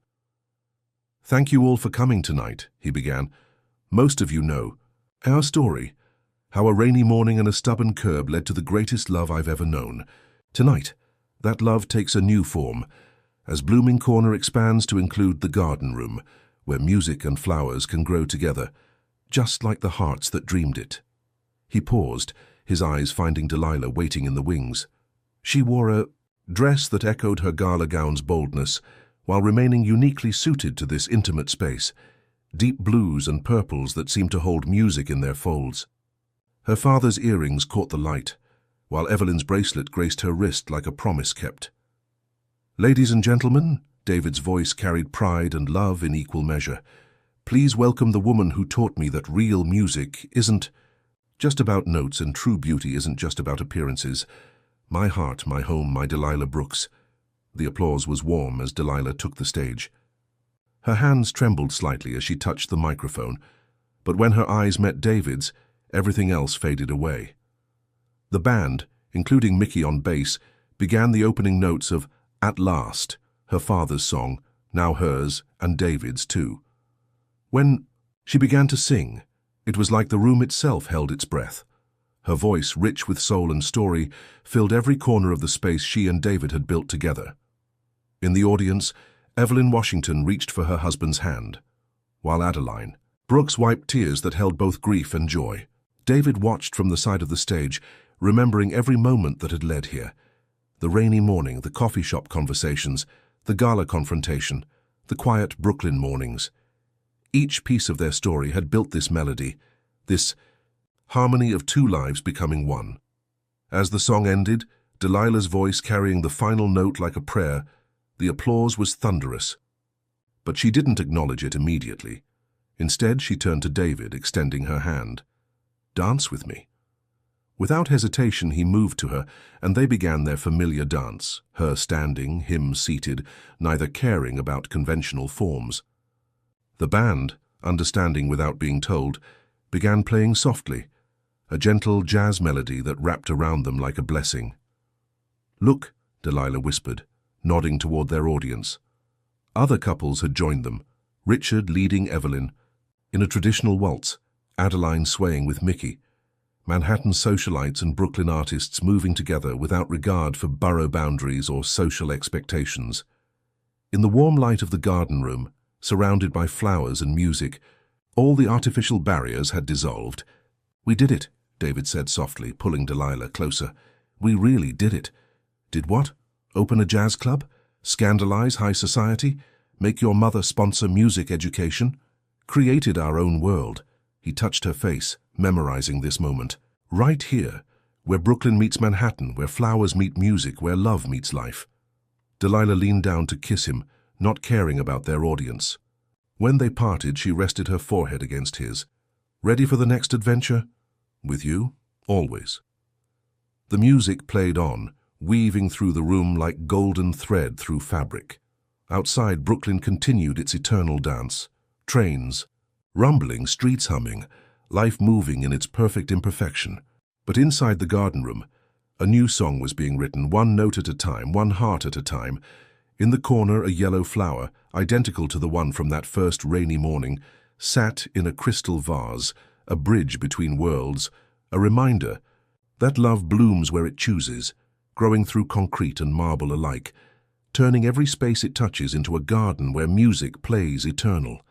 "Thank you all for coming tonight," he began. "Most of you know our story, how a rainy morning and a stubborn curb led to the greatest love I've ever known. Tonight, that love takes a new form, as Blooming Corner expands to include the garden room, where music and flowers can grow together, just like the hearts that dreamed it." He paused, his eyes finding Delilah waiting in the wings. She wore a dress that echoed her gala gown's boldness, while remaining uniquely suited to this intimate space, deep blues and purples that seemed to hold music in their folds. Her father's earrings caught the light, while Evelyn's bracelet graced her wrist like a promise kept. "Ladies and gentlemen," David's voice carried pride and love in equal measure, "please welcome the woman who taught me that real music isn't just about notes and true beauty isn't just about appearances. My heart, my home, my Delilah Brooks." The applause was warm as Delilah took the stage. Her hands trembled slightly as she touched the microphone, but when her eyes met David's, everything else faded away. The band, including Mickey on bass, began the opening notes of "At Last," her father's song, now hers and David's too. When she began to sing, it was like the room itself held its breath. Her voice, rich with soul and story, filled every corner of the space she and David had built together. In the audience, Evelyn Washington reached for her husband's hand, while Adeline Brooks wiped tears that held both grief and joy. David watched from the side of the stage, remembering every moment that had led here. The rainy morning, the coffee shop conversations, the gala confrontation, the quiet Brooklyn mornings. Each piece of their story had built this melody, this harmony of two lives becoming one. As the song ended, Delilah's voice carrying the final note like a prayer, the applause was thunderous. But she didn't acknowledge it immediately. Instead, she turned to David, extending her hand. "Dance with me." Without hesitation, he moved to her, and they began their familiar dance, her standing, him seated, neither caring about conventional forms. The band, understanding without being told, began playing softly, a gentle jazz melody that wrapped around them like a blessing. "Look," Delilah whispered, nodding toward their audience. Other couples had joined them, Richard leading Evelyn, in a traditional waltz, Adeline swaying with Mickey, Manhattan socialites and Brooklyn artists moving together without regard for borough boundaries or social expectations. In the warm light of the garden room, surrounded by flowers and music, all the artificial barriers had dissolved. "We did it," David said softly, pulling Delilah closer. "We really did it." "Did what? Open a jazz club? Scandalize high society? Make your mother sponsor music education? Created our own world." He touched her face, memorizing this moment. "Right here, where Brooklyn meets Manhattan, where flowers meet music, where love meets life." Delilah leaned down to kiss him, not caring about their audience. When they parted, she rested her forehead against his. "Ready for the next adventure?" "With you, always." The music played on, weaving through the room like golden thread through fabric. Outside, Brooklyn continued its eternal dance. Trains, rumbling, streets humming, life moving in its perfect imperfection. But inside the garden room, a new song was being written, one note at a time, one heart at a time. In the corner, a yellow flower, identical to the one from that first rainy morning, sat in a crystal vase, a bridge between worlds, a reminder that love blooms where it chooses, growing through concrete and marble alike, turning every space it touches into a garden where music plays eternal.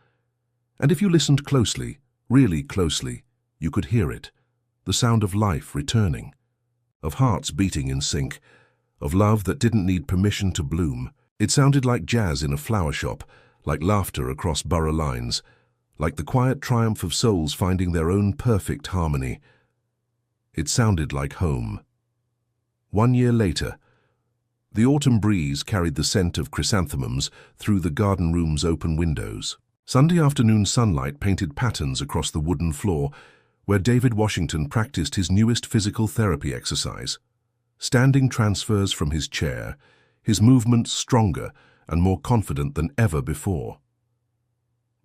And if you listened closely, really closely, you could hear it, the sound of life returning, of hearts beating in sync, of love that didn't need permission to bloom. It sounded like jazz in a flower shop, like laughter across borough lines, like the quiet triumph of souls finding their own perfect harmony. It sounded like home. 1 year later, the autumn breeze carried the scent of chrysanthemums through the garden room's open windows. Sunday afternoon sunlight painted patterns across the wooden floor where David Washington practiced his newest physical therapy exercise. Standing transfers from his chair, his movements stronger and more confident than ever before.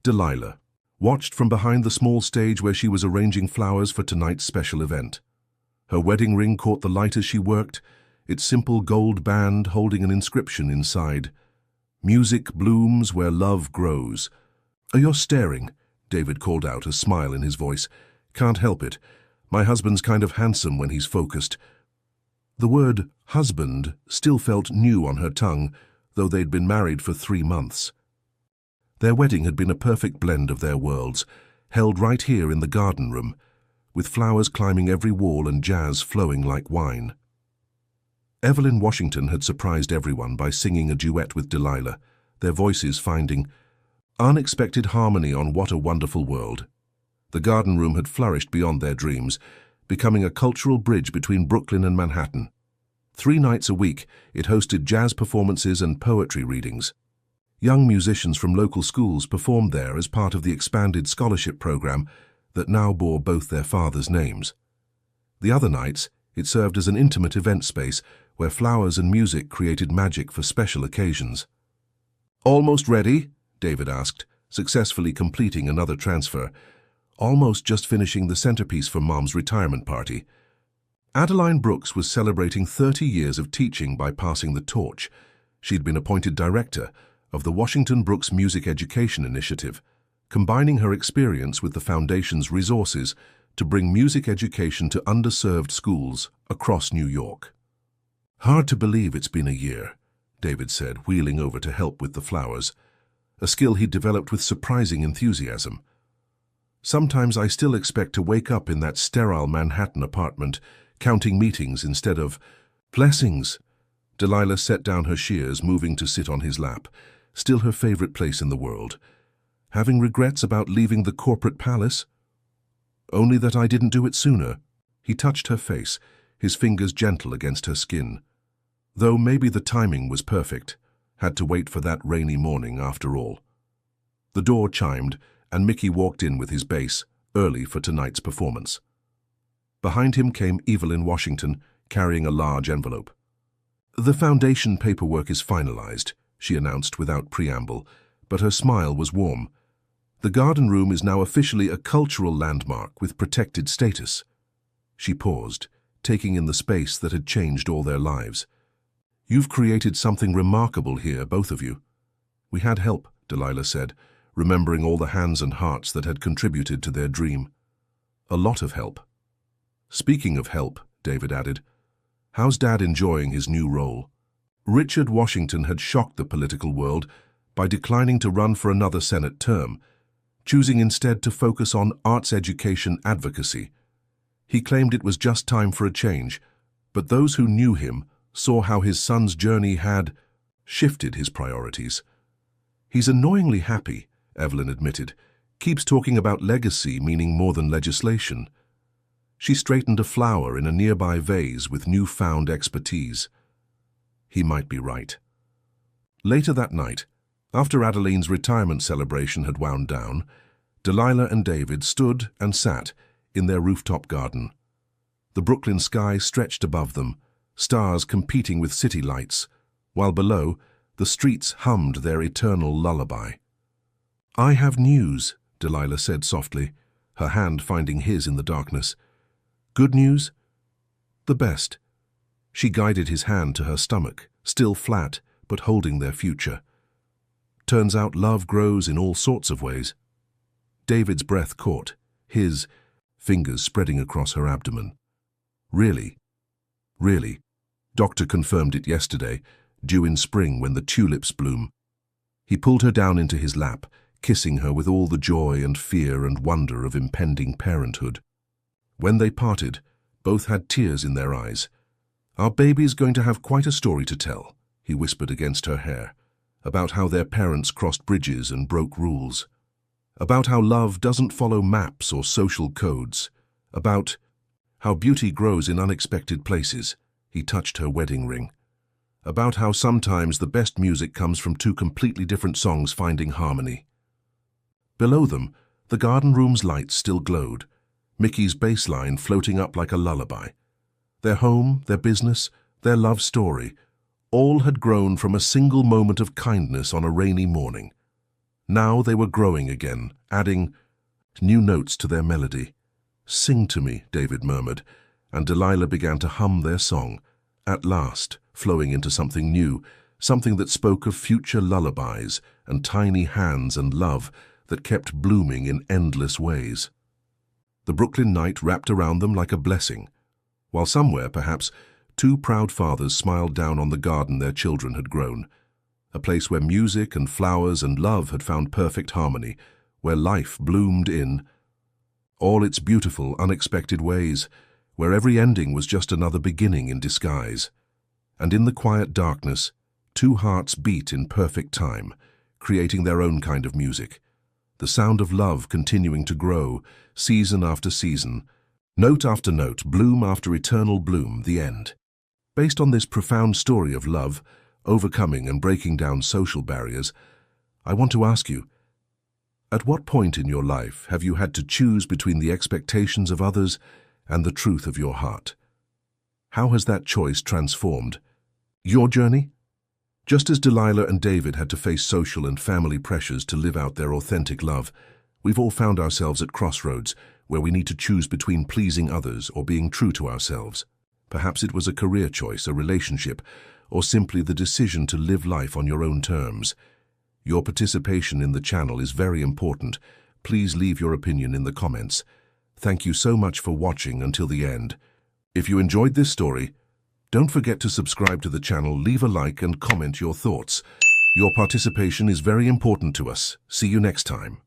Delilah watched from behind the small stage where she was arranging flowers for tonight's special event. Her wedding ring caught the light as she worked, its simple gold band holding an inscription inside. Music blooms where love grows. You're staring, David called out, a smile in his voice. Can't help it. My husband's kind of handsome when he's focused. The word husband still felt new on her tongue, though they'd been married for 3 months. Their wedding had been a perfect blend of their worlds, held right here in the garden room, with flowers climbing every wall and jazz flowing like wine. Evelyn Washington had surprised everyone by singing a duet with Delilah, their voices finding unexpected harmony on What a Wonderful World. The garden room had flourished beyond their dreams, becoming a cultural bridge between Brooklyn and Manhattan. 3 nights a week, it hosted jazz performances and poetry readings. Young musicians from local schools performed there as part of the expanded scholarship program that now bore both their fathers' names. The other nights, it served as an intimate event space where flowers and music created magic for special occasions. "Almost ready?" David asked, successfully completing another transfer. Almost just finishing the centerpiece for Mom's retirement party. Adeline Brooks was celebrating 30 years of teaching by passing the torch. She'd been appointed director of the Washington Brooks Music Education Initiative, combining her experience with the Foundation's resources to bring music education to underserved schools across New York. "Hard to believe it's been a year," David said, wheeling over to help with the flowers, a skill he'd developed with surprising enthusiasm. "Sometimes I still expect to wake up in that sterile Manhattan apartment, counting meetings instead of blessings." Delilah set down her shears, moving to sit on his lap, still her favorite place in the world. "Having regrets about leaving the corporate palace?" "Only that I didn't do it sooner." He touched her face, his fingers gentle against her skin. Though maybe the timing was perfect, had to wait for that rainy morning after all. The door chimed, and Mickey walked in with his bass, early for tonight's performance. Behind him came Evelyn Washington, carrying a large envelope. "The Foundation paperwork is finalized," she announced without preamble, but her smile was warm. "The garden room is now officially a cultural landmark with protected status." She paused, taking in the space that had changed all their lives. "You've created something remarkable here, both of you." "We had help," Delilah said, remembering all the hands and hearts that had contributed to their dream. "A lot of help." "Speaking of help," David added, "how's Dad enjoying his new role?" Richard Washington had shocked the political world by declining to run for another Senate term, choosing instead to focus on arts education advocacy. He claimed it was just time for a change, but those who knew him saw how his son's journey had shifted his priorities. "He's annoyingly happy," Evelyn admitted. "Keeps talking about legacy meaning more than legislation." She straightened a flower in a nearby vase with newfound expertise. He might be right. Later that night, after Adeline's retirement celebration had wound down, Delilah and David stood and sat in their rooftop garden. The Brooklyn sky stretched above them, stars competing with city lights, while below, the streets hummed their eternal lullaby. "I have news," Delilah said softly, her hand finding his in the darkness. "Good news?" "The best." She guided his hand to her stomach, still flat, but holding their future. "Turns out love grows in all sorts of ways." David's breath caught, his fingers spreading across her abdomen. "Really? Really. Doctor confirmed it yesterday, due in spring when the tulips bloom." He pulled her down into his lap, kissing her with all the joy and fear and wonder of impending parenthood. When they parted, both had tears in their eyes. "Our baby's going to have quite a story to tell," he whispered against her hair, about how their parents crossed bridges and broke rules, about how love doesn't follow maps or social codes, about how beauty grows in unexpected places. He touched her wedding ring. About how sometimes the best music comes from 2 completely different songs finding harmony. Below them, the garden room's lights still glowed, Mickey's bass line floating up like a lullaby. Their home, their business, their love story, all had grown from a single moment of kindness on a rainy morning. Now they were growing again, adding new notes to their melody. "Sing to me," David murmured, and Delilah began to hum their song, at last flowing into something new, something that spoke of future lullabies and tiny hands and love that kept blooming in endless ways. The Brooklyn night wrapped around them like a blessing, while somewhere, perhaps, two proud fathers smiled down on the garden their children had grown, a place where music and flowers and love had found perfect harmony, where life bloomed in all its beautiful, unexpected ways, where every ending was just another beginning in disguise. And in the quiet darkness, two hearts beat in perfect time, creating their own kind of music, the sound of love continuing to grow, season after season, note after note, bloom after eternal bloom, the end. Based on this profound story of love, overcoming and breaking down social barriers, I want to ask you, at what point in your life have you had to choose between the expectations of others and the truth of your heart? How has that choice transformed your journey? Just as Delilah and David had to face social and family pressures to live out their authentic love, we've all found ourselves at crossroads where we need to choose between pleasing others or being true to ourselves. Perhaps it was a career choice, a relationship, or simply the decision to live life on your own terms. Your participation in the channel is very important. Please leave your opinion in the comments. Thank you so much for watching until the end. If you enjoyed this story, don't forget to subscribe to the channel, leave a like and comment your thoughts. Your participation is very important to us. See you next time.